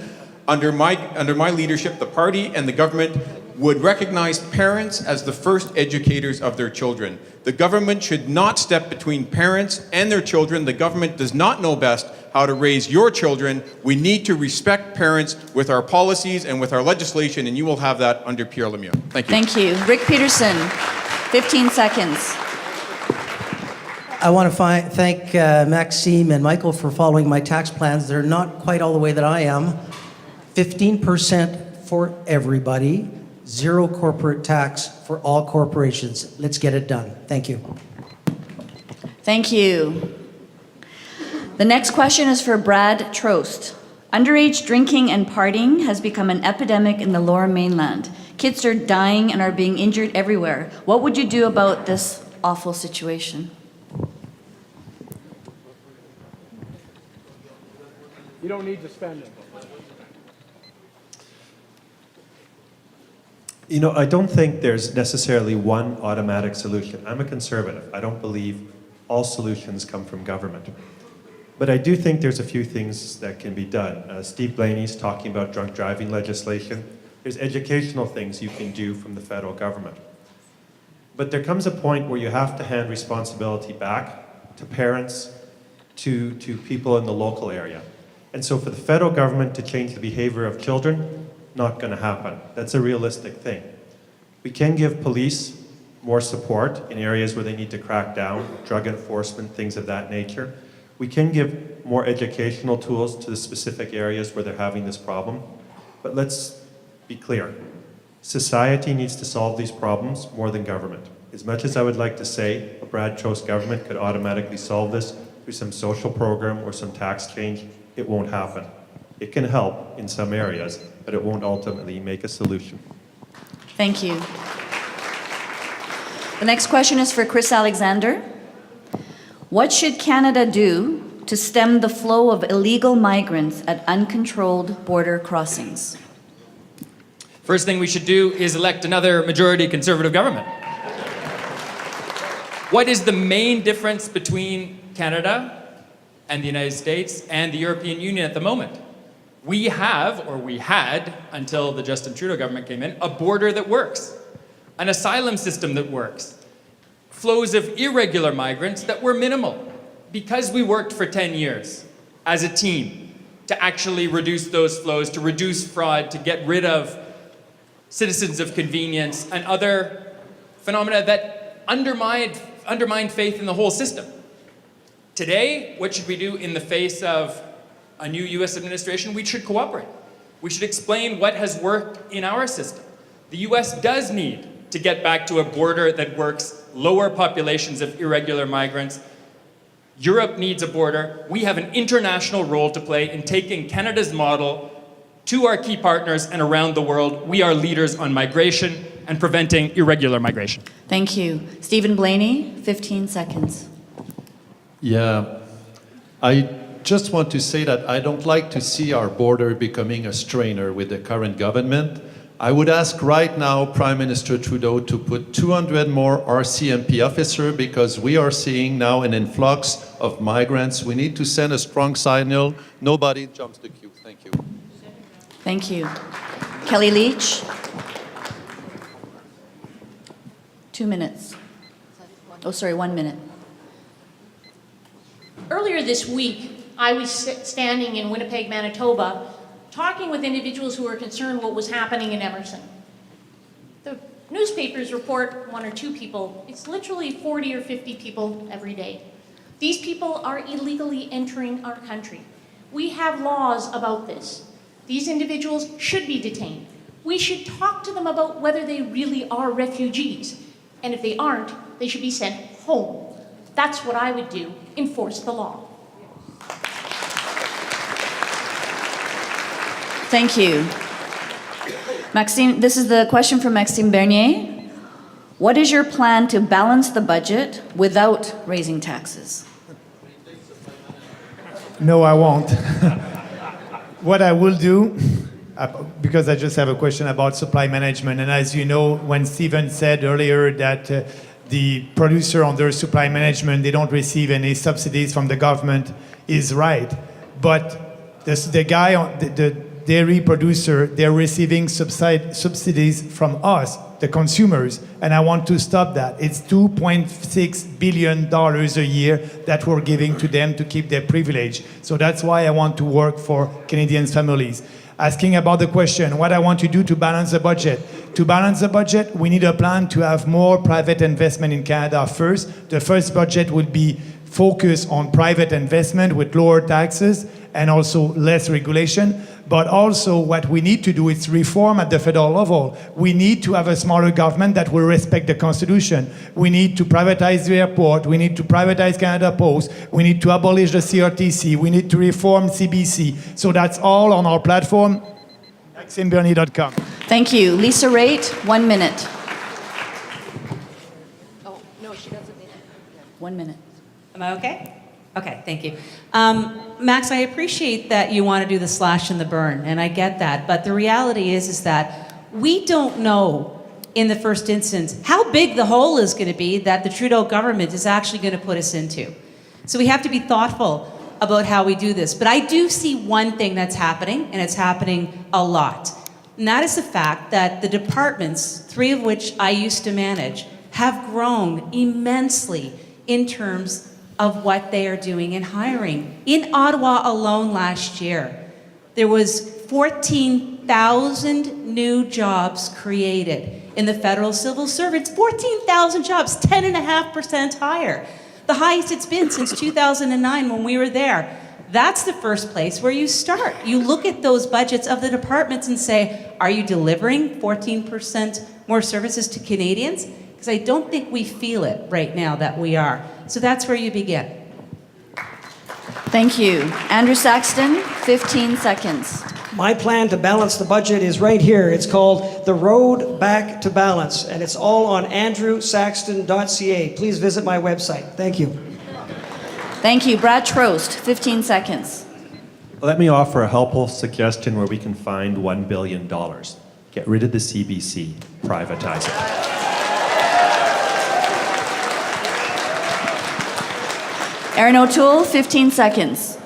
under my leadership, the party and the government would recognize parents as the first educators of their children. The government should not step between parents and their children. The government does not know best how to raise your children. We need to respect parents with our policies and with our legislation, and you will have that under Pierre Lemieux. Thank you. Thank you. Rick Peterson, 15 seconds. I want to thank Maxime and Michael for following my tax plans. They're not quite all the way that I am. 15% for everybody, 0 corporate tax for all corporations. Let's get it done. Thank you. Thank you. The next question is for Brad Trost. Underage drinking and partying has become an epidemic in the Lower Mainland. Kids are dying and are being injured everywhere. What would you do about this awful situation? You don't need to spend it. You know, I don't think there's necessarily one automatic solution. I'm a conservative. I don't believe all solutions come from government. But I do think there's a few things that can be done. Steve Blaney's talking about drunk driving legislation. There's educational things you can do from the federal government. But there comes a point where you have to hand responsibility back to parents, to people in the local area. And so for the federal government to change the behavior of children, not going to happen. That's a realistic thing. We can give police more support in areas where they need to crack down, drug enforcement, things of that nature. We can give more educational tools to the specific areas where they're having this problem. But let's be clear. Society needs to solve these problems more than government. As much as I would like to say a Brad Trost government could automatically solve this through some social program or some tax change, it won't happen. It can help in some areas, but it won't ultimately make a solution. Thank you. The next question is for Chris Alexander. What should Canada do to stem the flow of illegal migrants at uncontrolled border crossings? First thing we should do is elect another majority Conservative government. What is the main difference between Canada and the United States and the European Union at the moment? We have, or we had, until the Justin Trudeau government came in, a border that works, an asylum system that works, flows of irregular migrants that were minimal, because we worked for 10 years as a team to actually reduce those flows, to reduce fraud, to get rid of citizens of convenience and other phenomena that undermined faith in the whole system. Today, what should we do in the face of a new US administration? We should cooperate. We should explain what has worked in our system. The US does need to get back to a border that works, lower populations of irregular migrants. Europe needs a border. We have an international role to play in taking Canada's model to our key partners and around the world. We are leaders on migration and preventing irregular migration. Thank you. Stephen Blaney, 15 seconds. Yeah, I just want to say that I don't like to see our border becoming a strainer with the current government. I would ask right now Prime Minister Trudeau to put 200 more RCMP officers because we are seeing now an influx of migrants. We need to send a strong signal. Nobody jumps the queue. Thank you. Thank you. Kelly Leach. 2 minutes. Oh, sorry, 1 minute. Earlier this week, I was standing in Winnipeg, Manitoba, talking with individuals who were concerned what was happening in Emerson. The newspapers report 1 or 2 people. It's literally 40 or 50 people every day. These people are illegally entering our country. We have laws about this. These individuals should be detained. We should talk to them about whether they really are refugees. And if they aren't, they should be sent home. That's what I would do, enforce the law. Thank you. Maxime, this is the question from Maxime Bernier. What is your plan to balance the budget without raising taxes? No, I won't. What I will do, because I just have a question about supply management, and as you know, when Stephen said earlier that the producer under supply management, they don't receive any subsidies from the government, is right. But the guy, the dairy producer, they're receiving subsidies from us, the consumers, and I want to stop that. It's $2.6 billion a year that we're giving to them to keep their privilege. So that's why I want to work for Canadian families. Asking about the question, what I want to do to balance the budget. To balance the budget, we need a plan to have more private investment in Canada first. The first budget will be focused on private investment with lower taxes and also less regulation. But also what we need to do is reform at the federal level. We need to have a smaller government that will respect the Constitution. We need to privatize the airport. We need to privatize Canada Post. We need to abolish the CRTC. We need to reform CBC. So that's all on our platform, maximebernier.com. Thank you. Lisa Raitt, 1 minute. Oh, no, she doesn't need it. 1 minute. Am I okay? Okay, thank you. Max, I appreciate that you want to do the slash and the burn, and I get that. But the reality is that we don't know in the first instance how big the hole is going to be that the Trudeau government is actually going to put us into. So we have to be thoughtful about how we do this. But I do see one thing that's happening, and it's happening a lot. And that is the fact that the departments, 3 of which I used to manage, have grown immensely in terms of what they are doing in hiring. In Ottawa alone last year, there was 14,000 new jobs created in the federal civil service. 14,000 jobs, 10.5% higher. The highest it's been since 2009 when we were there. That's the first place where you start. You look at those budgets of the departments and say, are you delivering 14% more services to Canadians? Because I don't think we feel it right now that we are. So that's where you begin. Thank you. Andrew Saxton, 15 seconds. My plan to balance the budget is right here. It's called The Road Back to Balance, and it's all on andrewsaxton.ca. Please visit my website. Thank you. Thank you. Brad Trost, 15 seconds. Let me offer a helpful suggestion where we can find $1 billion. Get rid of the CBC, privatize it. Erin O'Toole, 15 seconds.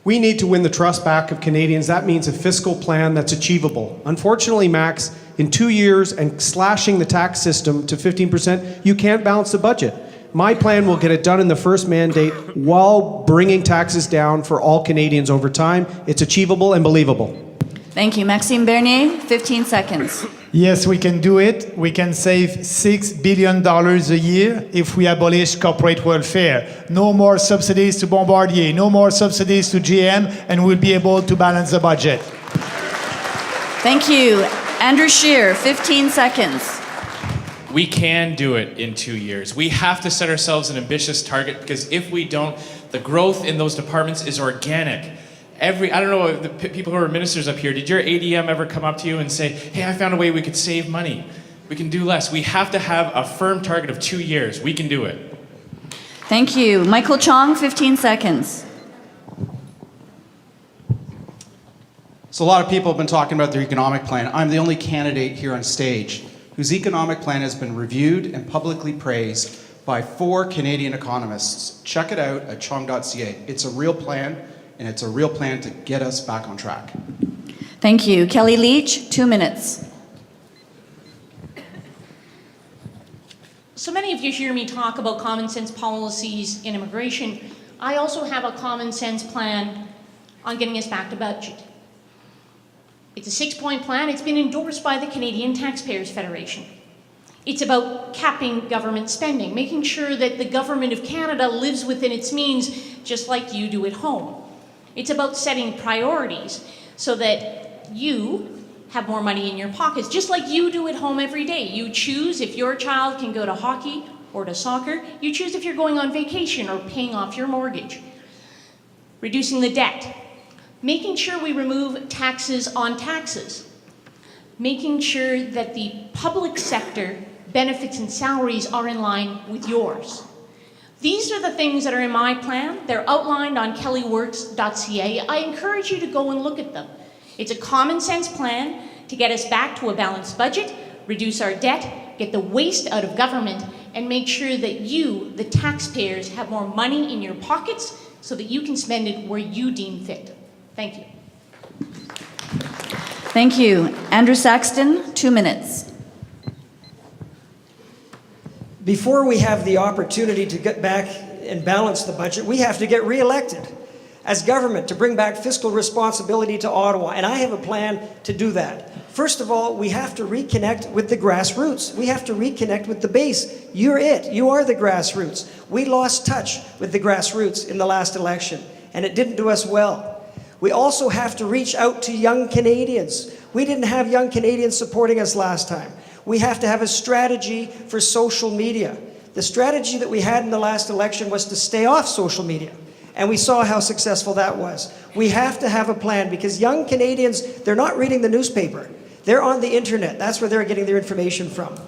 We need to win the trust back of Canadians. That means a fiscal plan that's achievable. Unfortunately, Max, in 2 years and slashing the tax system to 15%, you can't balance the budget. My plan will get it done in the first mandate while bringing taxes down for all Canadians over time. It's achievable and believable. Thank you. Maxime Bernier, 15 seconds. Yes, we can do it. We can save $6 billion a year if we abolish corporate welfare. No more subsidies to Bombardier, no more subsidies to GM, and we'll be able to balance the budget. Thank you. Andrew Scheer, 15 seconds. We can do it in 2 years. We have to set ourselves an ambitious target, because if we don't, the growth in those departments is organic. I don't know, the people who are ministers up here, did your ADM ever come up to you and say, hey, I found a way we could save money. We can do less. We have to have a firm target of 2 years. We can do it. Thank you. Michael Chong, 15 seconds. So a lot of people have been talking about their economic plan. I'm the only candidate here on stage whose economic plan has been reviewed and publicly praised by 4 Canadian economists. Check it out at chong.ca. It's a real plan, and it's a real plan to get us back on track. Thank you. Kelly Leach, 2 minutes. So many of you hear me talk about common sense policies in immigration. I also have a common sense plan on getting us back to budget. It's a 6-point plan. It's been endorsed by the Canadian Taxpayers Federation. It's about capping government spending, making sure that the government of Canada lives within its means, just like you do at home. It's about setting priorities so that you have more money in your pockets, just like you do at home every day. You choose if your child can go to hockey or to soccer. You choose if you're going on vacation or paying off your mortgage. Reducing the debt. Making sure we remove taxes on taxes. Making sure that the public sector benefits and salaries are in line with yours. These are the things that are in my plan. They're outlined on kellyworks.ca. I encourage you to go and look at them. It's a common sense plan to get us back to a balanced budget, reduce our debt, get the waste out of government, and make sure that you, the taxpayers, have more money in your pockets so that you can spend it where you deem fit. Thank you. Thank you. Andrew Saxton, 2 minutes. Before we have the opportunity to get back and balance the budget, we have to get re-elected as government to bring back fiscal responsibility to Ottawa, and I have a plan to do that. First of all, we have to reconnect with the grassroots. We have to reconnect with the base. You're it. You are the grassroots. We lost touch with the grassroots in the last election, and it didn't do us well. We also have to reach out to young Canadians. We didn't have young Canadians supporting us last time. We have to have a strategy for social media. The strategy that we had in the last election was to stay off social media, and we saw how successful that was. We have to have a plan because young Canadians, they're not reading the newspaper. They're on the internet. That's where they're getting their information from.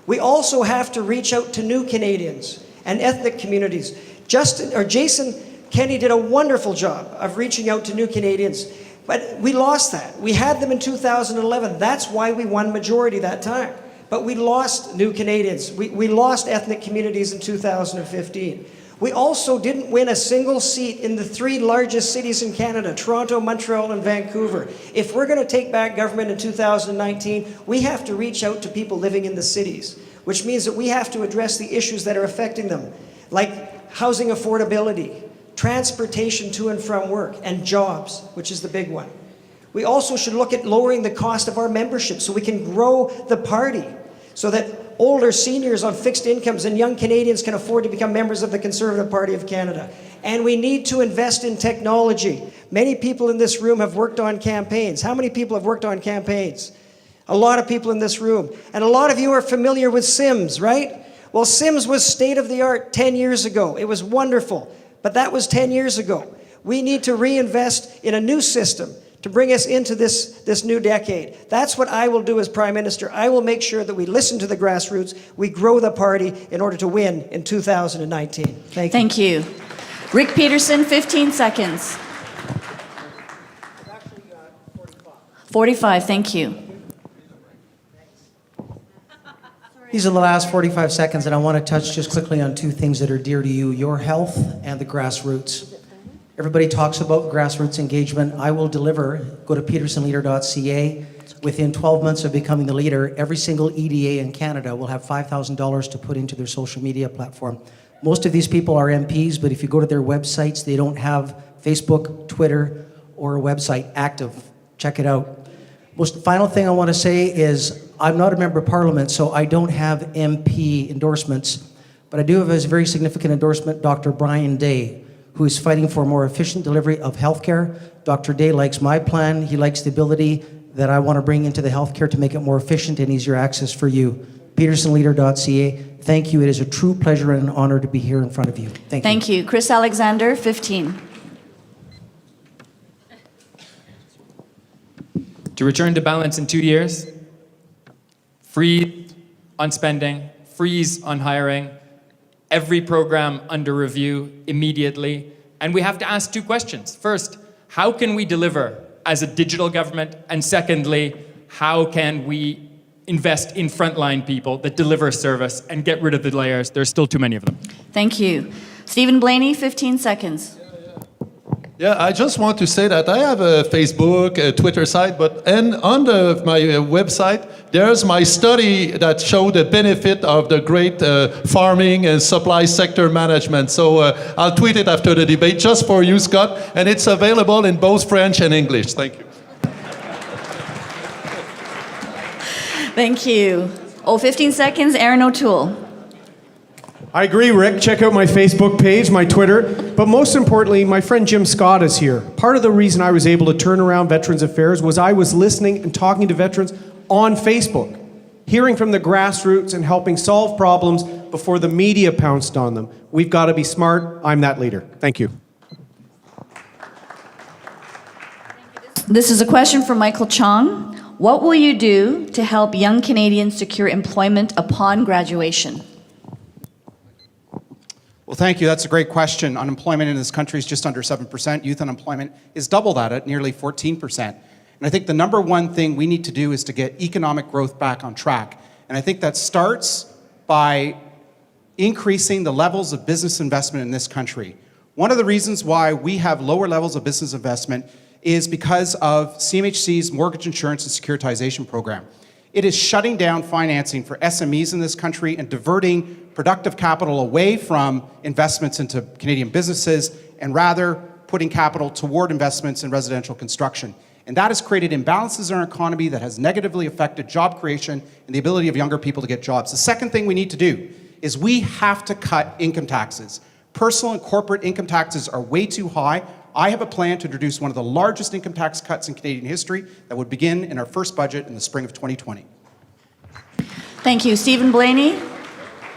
We also have to reach out to new Canadians and ethnic communities. Jason Kenney did a wonderful job of reaching out to new Canadians, but we lost that. We had them in 2011. That's why we won majority that time. But we lost new Canadians. We lost ethnic communities in 2015. We also didn't win a single seat in the 3 largest cities in Canada, Toronto, Montreal, and Vancouver. If we're going to take back government in 2019, we have to reach out to people living in the cities, which means that we have to address the issues that are affecting them, like housing affordability, transportation to and from work, and jobs, which is the big one. We also should look at lowering the cost of our membership so we can grow the party, so that older seniors on fixed incomes and young Canadians can afford to become members of the Conservative Party of Canada. And we need to invest in technology. Many people in this room have worked on campaigns. How many people have worked on campaigns? A lot of people in this room. And a lot of you are familiar with Sims, right? Well, Sims was state of the art 10 years ago. It was wonderful, but that was 10 years ago. We need to reinvest in a new system to bring us into this new decade. That's what I will do as Prime Minister. I will make sure that we listen to the grassroots, we grow the party in order to win in 2019. Thank you. Thank you. Rick Peterson, 15 seconds. 45, thank you. These are the last 45 seconds, and I want to touch just quickly on 2 things that are dear to you, your health and the grassroots. Everybody talks about grassroots engagement. I will deliver. Go to petersonleader.ca. Within 12 months of becoming the leader, every single EDA in Canada will have $5,000 to put into their social media platform. Most of these people are MPs, but if you go to their websites, they don't have Facebook, Twitter, or a website active. Check it out. Final thing I want to say is I'm not a member of Parliament, so I don't have MP endorsements, but I do have a very significant endorsement, Dr. Brian Day, who is fighting for more efficient delivery of healthcare. Dr. Day likes my plan. He likes the ability that I want to bring into the healthcare to make it more efficient and easier access for you. petersonleader.ca. Thank you. It is a true pleasure and an honor to be here in front of you. Thank you. Thank you. Chris Alexander, 15. To return to balance in 2 years, freeze on spending, freeze on hiring, every program under review immediately. And we have to ask 2 questions. First, how can we deliver as a digital government? And secondly, how can we invest in frontline people that deliver service and get rid of the layers? There's still too many of them. Thank you. Stephen Blaney, 15 seconds. Yeah, I just want to say that I have a Facebook, a Twitter site, and on my website, there's my study that showed the benefit of the great farming and supply sector management. So I'll tweet it after the debate just for you, Scott, and it's available in both French and English. Thank you. Thank you. 15 seconds, Aaron O'Toole. I agree, Rick. Check out my Facebook page, my Twitter. But most importantly, my friend Jim Scott is here. Part of the reason I was able to turn around Veterans Affairs was I was listening and talking to veterans on Facebook, hearing from the grassroots and helping solve problems before the media pounced on them. We've got to be smart. I'm that leader. Thank you. This is a question from Michael Chong. What will you do to help young Canadians secure employment upon graduation? Well, thank you. That's a great question. Unemployment in this country is just under 7%. Youth unemployment is double that at nearly 14%. And I think the number one thing we need to do is to get economic growth back on track. And I think that starts by increasing the levels of business investment in this country. One of the reasons why we have lower levels of business investment is because of CMHC's mortgage insurance and securitization program. It is shutting down financing for SMEs in this country and diverting productive capital away from investments into Canadian businesses and rather putting capital toward investments in residential construction. And that has created imbalances in our economy that has negatively affected job creation and the ability of younger people to get jobs. The second thing we need to do is we have to cut income taxes. Personal and corporate income taxes are way too high. I have a plan to introduce one of the largest income tax cuts in Canadian history that would begin in our first budget in the spring of 2020. Thank you. Stephen Blaney?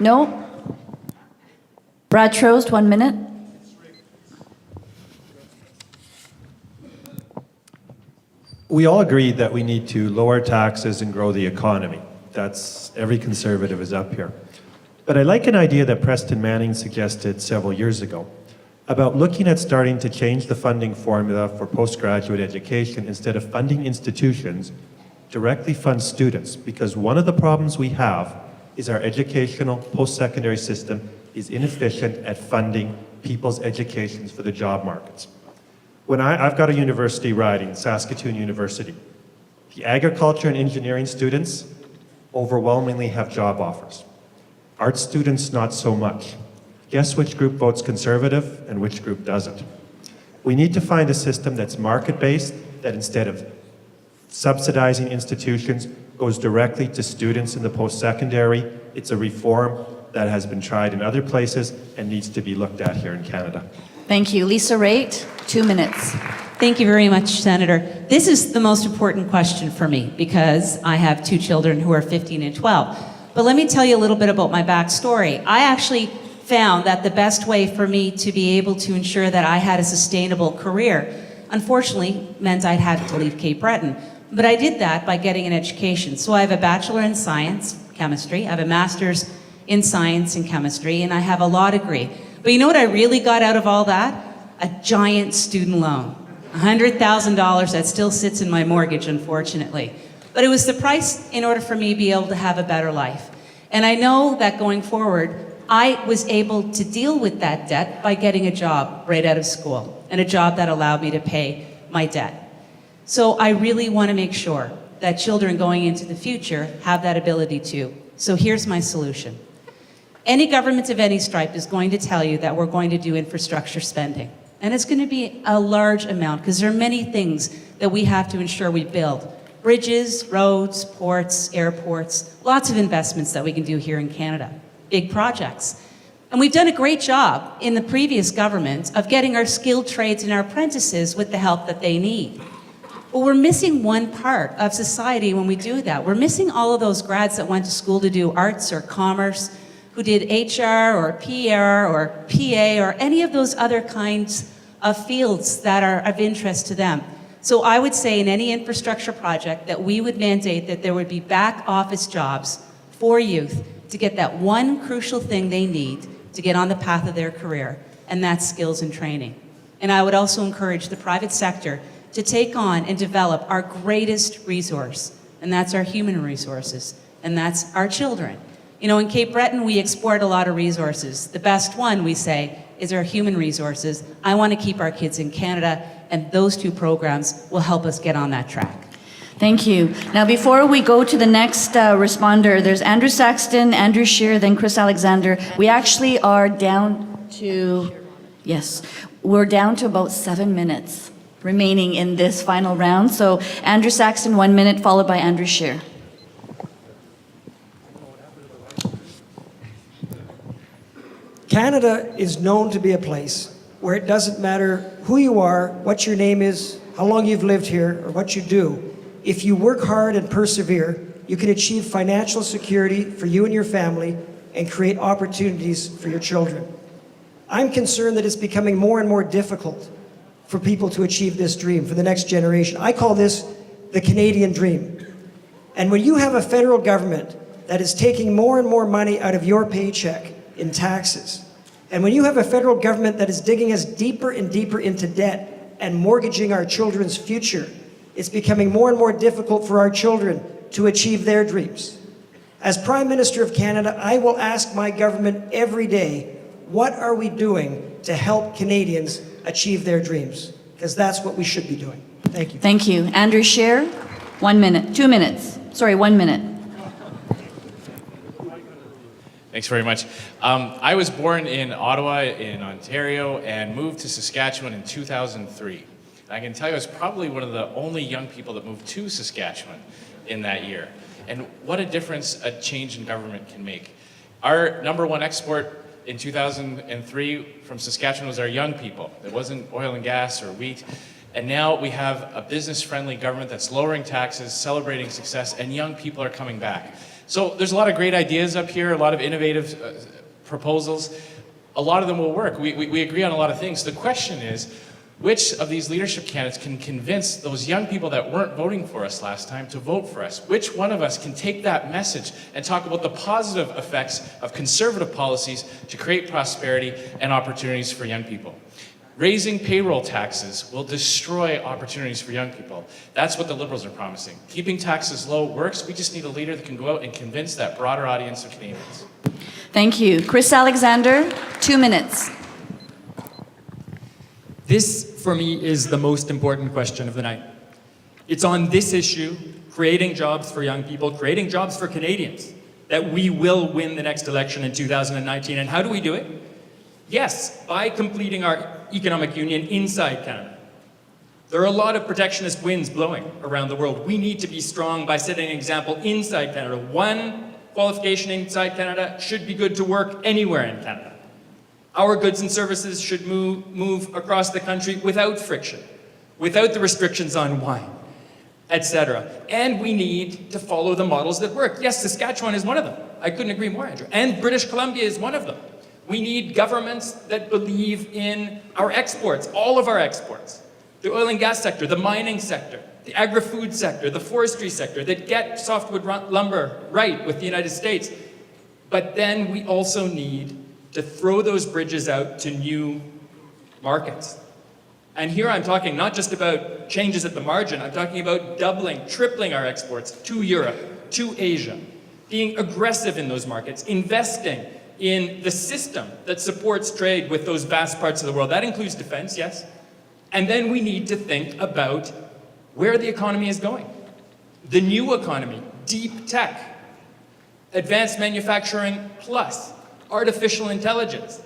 No? Brad Trost, 1 minute. We all agree that we need to lower taxes and grow the economy. That's every conservative is up here. But I like an idea that Preston Manning suggested several years ago about looking at starting to change the funding formula for postgraduate education. Instead of funding institutions, directly fund students, because one of the problems we have is our educational post-secondary system is inefficient at funding people's educations for the job markets. When I've got a university riding, Saskatoon University, the agriculture and engineering students overwhelmingly have job offers. Art students, not so much. Guess which group votes Conservative and which group doesn't? We need to find a system that's market-based, that instead of subsidizing institutions, goes directly to students in the post-secondary. It's a reform that has been tried in other places and needs to be looked at here in Canada. Thank you. Lisa Raitt, 2 minutes. Thank you very much, Senator. This is the most important question for me because I have 2 children who are 15 and 12. But let me tell you a little bit about my backstory. I actually found that the best way for me to be able to ensure that I had a sustainable career, unfortunately, meant I'd had to leave Cape Breton. But I did that by getting an education. So I have a bachelor in science, chemistry, I have a master's in science and chemistry, and I have a law degree. But you know what I really got out of all that? A giant student loan. $100,000 that still sits in my mortgage, unfortunately. But it was the price in order for me to be able to have a better life. And I know that going forward, I was able to deal with that debt by getting a job right out of school, and a job that allowed me to pay my debt. So I really want to make sure that children going into the future have that ability too. So here's my solution. Any government of any stripe is going to tell you that we're going to do infrastructure spending. And it's going to be a large amount because there are many things that we have to ensure we build. Bridges, roads, ports, airports, lots of investments that we can do here in Canada. Big projects. And we've done a great job in the previous government of getting our skilled trades and our apprentices with the help that they need. But we're missing one part of society when we do that. We're missing all of those grads that went to school to do arts or commerce, who did HR or PR or PA or any of those other kinds of fields that are of interest to them. So I would say in any infrastructure project that we would mandate that there would be back office jobs for youth to get that one crucial thing they need to get on the path of their career, and that's skills and training. And I would also encourage the private sector to take on and develop our greatest resource, and that's our human resources, and that's our children. You know, in Cape Breton, we export a lot of resources. The best one, we say, is our human resources. I want to keep our kids in Canada, and those two programs will help us get on that track. Thank you. Now, before we go to the next responder, there's Andrew Saxton, Andrew Scheer, then Chris Alexander. We actually are down to, yes, we're down to about 7 minutes remaining in this final round. So Andrew Saxton, 1 minute, followed by Andrew Scheer. Canada is known to be a place where it doesn't matter who you are, what your name is, how long you've lived here, or what you do. If you work hard and persevere, you can achieve financial security for you and your family and create opportunities for your children. I'm concerned that it's becoming more and more difficult for people to achieve this dream for the next generation. I call this the Canadian dream. And when you have a federal government that is taking more and more money out of your paycheck in taxes, and when you have a federal government that is digging us deeper and deeper into debt and mortgaging our children's future, it's becoming more and more difficult for our children to achieve their dreams. As Prime Minister of Canada, I will ask my government every day, what are we doing to help Canadians achieve their dreams? Because that's what we should be doing. Thank you. Thank you. Andrew Scheer, 1 minute, 2 minutes. Sorry, 1 minute. Thanks very much. I was born in Ottawa, in Ontario, and moved to Saskatchewan in 2003. I can tell you I was probably one of the only young people that moved to Saskatchewan in that year. And what a difference a change in government can make. Our number one export in 2003 from Saskatchewan was our young people. It wasn't oil and gas or wheat. And now we have a business-friendly government that's lowering taxes, celebrating success, and young people are coming back. So there's a lot of great ideas up here, a lot of innovative proposals. A lot of them will work. We agree on a lot of things. The question is, which of these leadership candidates can convince those young people that weren't voting for us last time to vote for us? Which one of us can take that message and talk about the positive effects of conservative policies to create prosperity and opportunities for young people? Raising payroll taxes will destroy opportunities for young people. That's what the Liberals are promising. Keeping taxes low works. We just need a leader that can go out and convince that broader audience of Canadians. Thank you. Chris Alexander, 2 minutes. This, for me, is the most important question of the night. It's on this issue, creating jobs for young people, creating jobs for Canadians, that we will win the next election in 2019. And how do we do it? Yes, by completing our economic union inside Canada. There are a lot of protectionist winds blowing around the world. We need to be strong by setting an example inside Canada. One qualification inside Canada should be good to work anywhere in Canada. Our goods and services should move across the country without friction, without the restrictions on wine, etc. And we need to follow the models that work. Yes, Saskatchewan is one of them. I couldn't agree more, Andrew. And British Columbia is one of them. We need governments that believe in our exports, all of our exports. The oil and gas sector, the mining sector, the agri-food sector, the forestry sector, that get softwood lumber right with the United States. But then we also need to throw those bridges out to new markets. And here I'm talking not just about changes at the margin, I'm talking about doubling, tripling our exports to Europe, to Asia, being aggressive in those markets, investing in the system that supports trade with those vast parts of the world. That includes defense, yes. And then we need to think about where the economy is going. The new economy, deep tech, advanced manufacturing plus, artificial intelligence,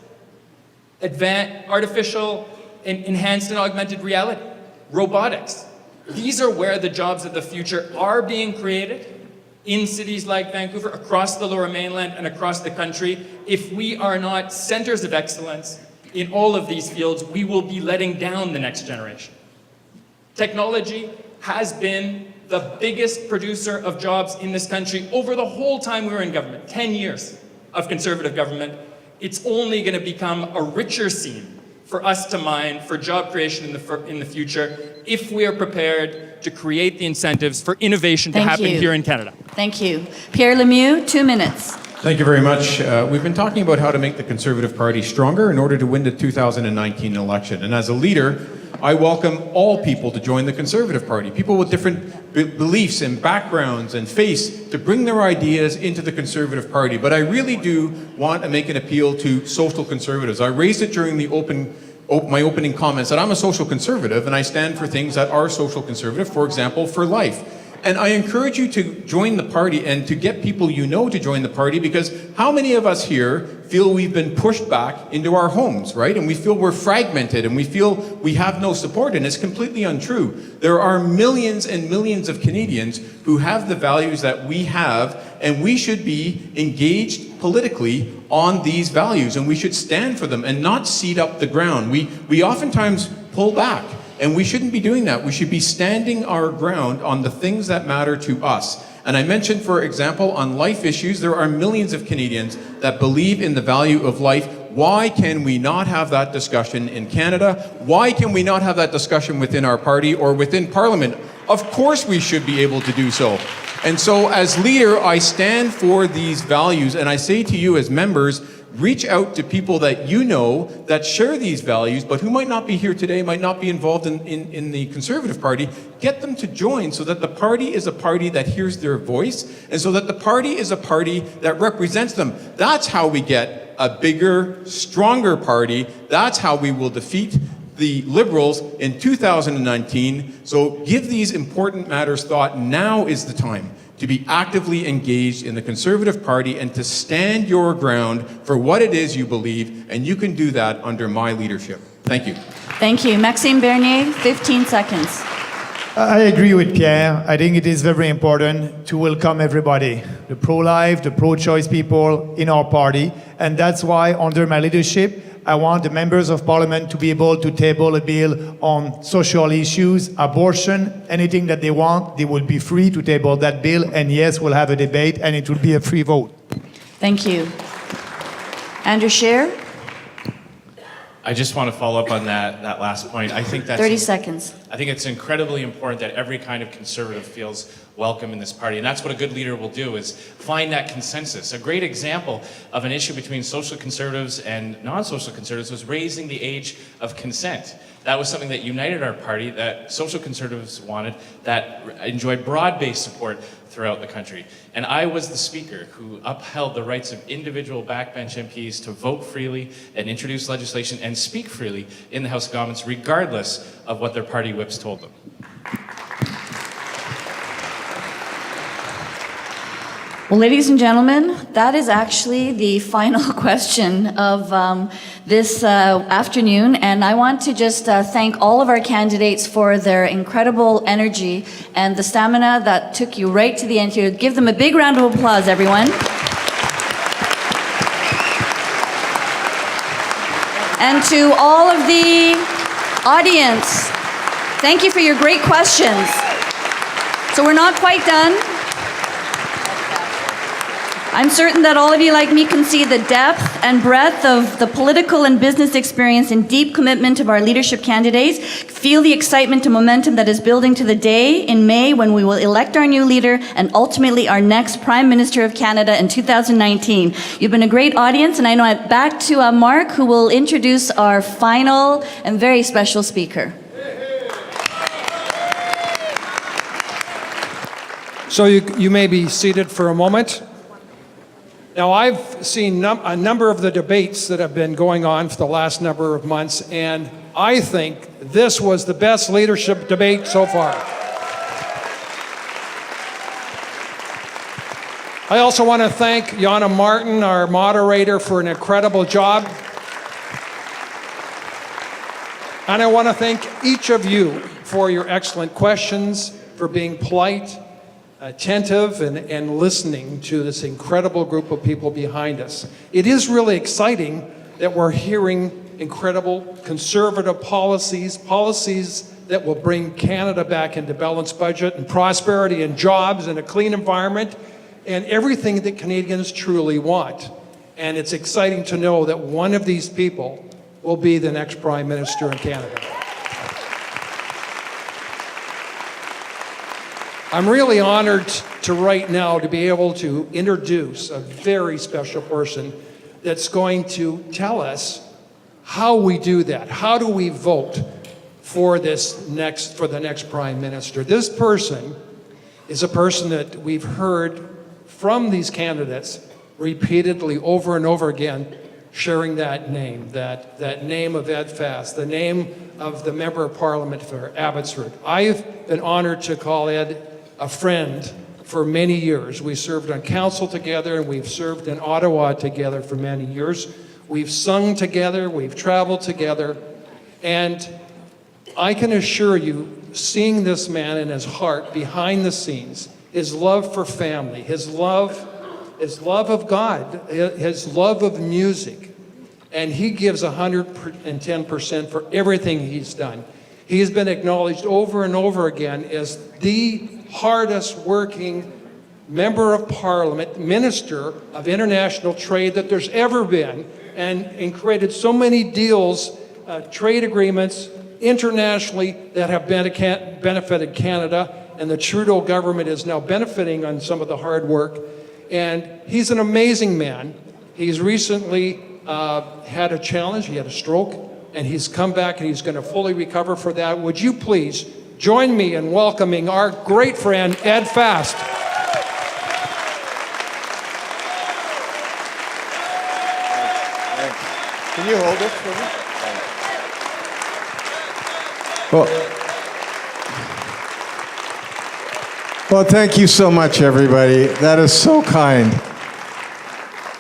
artificial and enhanced and augmented reality, robotics. These are where the jobs of the future are being created in cities like Vancouver, across the Lower Mainland and across the country. If we are not centers of excellence in all of these fields, we will be letting down the next generation. Technology has been the biggest producer of jobs in this country over the whole time we were in government, 10 years of Conservative government. It's only going to become a richer seam for us to mine for job creation in the future if we are prepared to create the incentives for innovation to happen here in Canada. Thank you. Pierre Lemieux, 2 minutes. Thank you very much. We've been talking about how to make the Conservative Party stronger in order to win the 2019 election. And as a leader, I welcome all people to join the Conservative Party, people with different beliefs and backgrounds and faiths, to bring their ideas into the Conservative Party. But I really do want to make an appeal to social conservatives. I raised it during the my opening comments that I'm a social conservative and I stand for things that are social conservative, for example, for life. And I encourage you to join the party and to get people you know to join the party, because how many of us here feel we've been pushed back into our homes, right? And we feel we're fragmented and we feel we have no support, and it's completely untrue. There are millions and millions of Canadians who have the values that we have, and we should be engaged politically on these values, and we should stand for them and not cede up the ground. We oftentimes pull back. And we shouldn't be doing that. We should be standing our ground on the things that matter to us. And I mentioned, for example, on life issues, there are millions of Canadians that believe in the value of life. Why can we not have that discussion in Canada? Why can we not have that discussion within our party or within Parliament? Of course we should be able to do so. And so as leader, I stand for these values, and I say to you as members, reach out to people that you know that share these values, but who might not be here today, might not be involved in the Conservative Party. Get them to join so that the party is a party that hears their voice, and so that the party is a party that represents them. That's how we get a bigger, stronger party. That's how we will defeat the Liberals in 2019. So give these important matters thought. Now is the time to be actively engaged in the Conservative Party and to stand your ground for what it is you believe, and you can do that under my leadership. Thank you. Thank you. Maxime Bernier, 15 seconds. I agree with Pierre. I think it is very important to welcome everybody, the pro-life, the pro-choice people in our party, and that's why under my leadership, I want the members of parliament to be able to table a bill on social issues, abortion, anything that they want. They will be free to table that bill, and yes, we'll have a debate, and it will be a free vote. Thank you. Andrew Scheer, I just want to follow up on that last point. I think that's 30 seconds. I think it's incredibly important that every kind of conservative feels welcome in this party. And that's what a good leader will do, is find that consensus. A great example of an issue between social conservatives and non-social conservatives was raising the age of consent. That was something that united our party, that social conservatives wanted, that enjoyed broad-based support throughout the country. And I was the speaker who upheld the rights of individual backbench MPs to vote freely and introduce legislation and speak freely in the House of Commons, regardless of what their party whips told them. Well, ladies and gentlemen, that is actually the final question of this afternoon, and I want to just thank all of our candidates for their incredible energy and the stamina that took you right to the end here. Give them a big round of applause, everyone. And to all of the audience, thank you for your great questions. So we're not quite done. I'm certain that all of you, like me, can see the depth and breadth of the political and business experience and deep commitment of our leadership candidates. Feel the excitement and momentum that is building to the day in May when we will elect our new leader and ultimately our next Prime Minister of Canada in 2019. You've been a great audience, and I know I'm back to Mark, who will introduce our final and very special speaker. So you may be seated for a moment. Now, I've seen a number of the debates that have been going on for the last number of months, and I think this was the best leadership debate so far. I also want to thank Yana Martin, our moderator, for an incredible job. And I want to thank each of you for your excellent questions, for being polite, attentive, and listening to this incredible group of people behind us. It is really exciting that we're hearing incredible conservative policies that will bring Canada back into balanced budget and prosperity and jobs and a clean environment and everything that Canadians truly want. And it's exciting to know that one of these people will be the next Prime Minister in Canada. I'm really honored to right now to be able to introduce a very special person that's going to tell us how we do that. How do we vote for the next Prime Minister? This person is a person that we've heard from these candidates repeatedly over and over again sharing that name of Ed Fast, the name of the Member of Parliament for Abbotsford. I've been honored to call Ed a friend for many years. We served on council together, and we've served in Ottawa together for many years. We've sung together, we've traveled together, and I can assure you, seeing this man and his heart behind the scenes, his love for family, his love of God, his love of music, and he gives 110% for everything he's done. He has been acknowledged over and over again as the hardest working Member of Parliament, Minister of International Trade that there's ever been, and created so many deals, trade agreements internationally that have benefited Canada, and the Trudeau government is now benefiting on some of the hard work. And he's an amazing man. He's recently had a challenge, he had a stroke, and he's come back and he's going to fully recover for that. Would you please join me in welcoming our great friend, Ed Fast. Can you hold it for me? Well, thank you so much, everybody. That is so kind.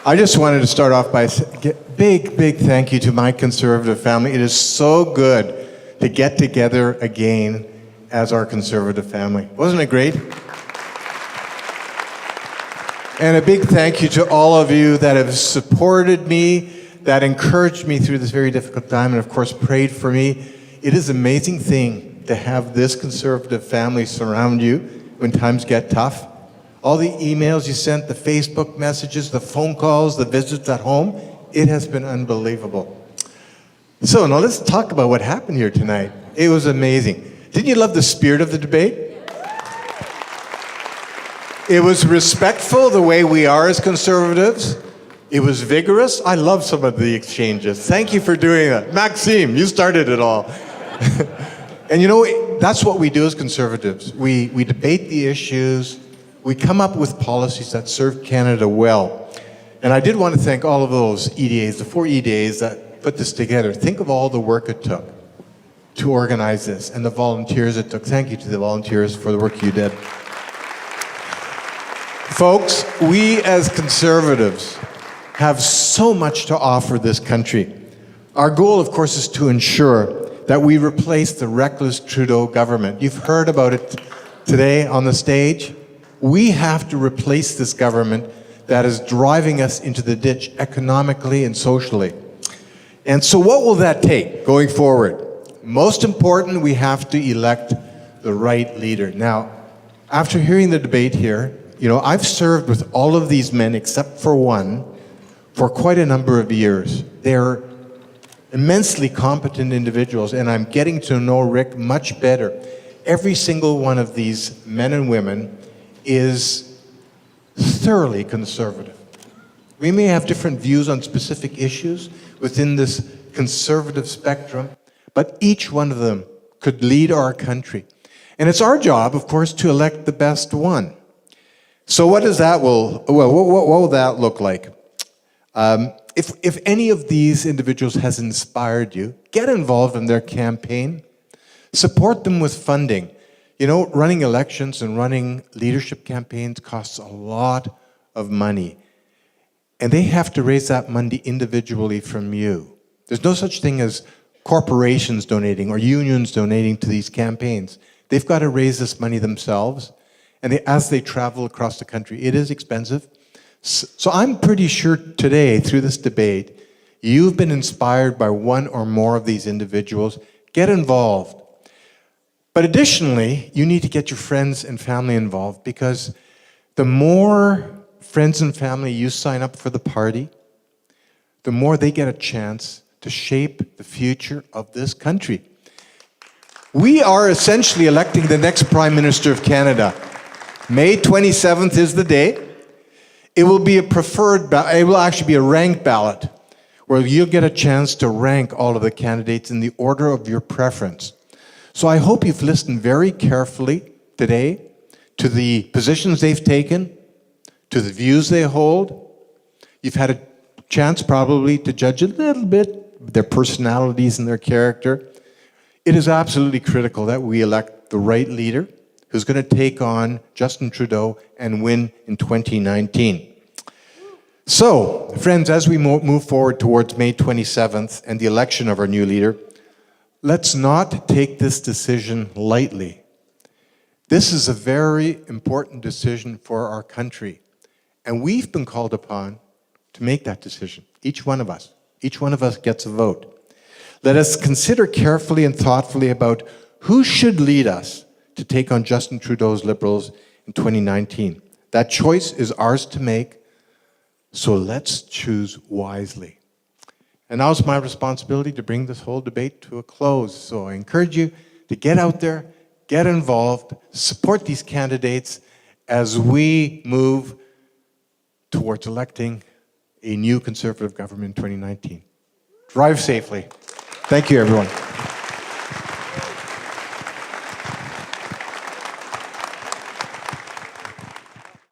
I just wanted to start off by big thank you to my Conservative family. It is so good to get together again as our Conservative family. Wasn't it great? And a big thank you to all of you that have supported me, that encouraged me through this very difficult time, and of course prayed for me. It is an amazing thing to have this Conservative family surround you when times get tough. All the emails you sent, the Facebook messages, the phone calls, the visits at home, it has been unbelievable. So now let's talk about what happened here tonight. It was amazing. Didn't you love the spirit of the debate? It was respectful the way we are as Conservatives. It was vigorous. I love some of the exchanges. Thank you for doing that. Maxime, you started it all. And you know, that's what we do as Conservatives. We debate the issues. We come up with policies that serve Canada well. And I did want to thank all of those EDAs, the 4 EDAs that put this together. Think of all the work it took to organize this and the volunteers it took. Thank you to the volunteers for the work you did. Folks, we as Conservatives have so much to offer this country. Our goal, of course, is to ensure that we replace the reckless Trudeau government. You've heard about it today on the stage. We have to replace this government that is driving us into the ditch economically and socially. And so what will that take going forward? Most important, we have to elect the right leader. Now, after hearing the debate here, you know, I've served with all of these men except for one for quite a number of years. They're immensely competent individuals, and I'm getting to know Rick much better. Every single one of these men and women is thoroughly conservative. We may have different views on specific issues within this conservative spectrum, but each one of them could lead our country. And it's our job, of course, to elect the best one. So what does that what will that look like? If any of these individuals has inspired you, get involved in their campaign. Support them with funding. You know, running elections and running leadership campaigns costs a lot of money. And they have to raise that money individually from you. There's no such thing as corporations donating or unions donating to these campaigns. They've got to raise this money themselves. And as they travel across the country, it is expensive. So I'm pretty sure today, through this debate, you've been inspired by one or more of these individuals. Get involved. But additionally, you need to get your friends and family involved, because the more friends and family you sign up for the party, the more they get a chance to shape the future of this country. We are essentially electing the next Prime Minister of Canada. May 27th is the day. It will be it will actually be a ranked ballot, where you'll get a chance to rank all of the candidates in the order of your preference. So I hope you've listened very carefully today to the positions they've taken, to the views they hold. You've had a chance probably to judge a little bit their personalities and their character. It is absolutely critical that we elect the right leader who's going to take on Justin Trudeau and win in 2019. So, friends, as we move forward towards May 27th and the election of our new leader, let's not take this decision lightly. This is a very important decision for our country, and we've been called upon to make that decision, each one of us. Each one of us gets a vote. Let us consider carefully and thoughtfully about who should lead us to take on Justin Trudeau's Liberals in 2019. That choice is ours to make, so let's choose wisely. And now it's my responsibility to bring this whole debate to a close. So I encourage you to get out there, get involved, support these candidates as we move towards electing a new Conservative government in 2019. Drive safely. Thank you, everyone.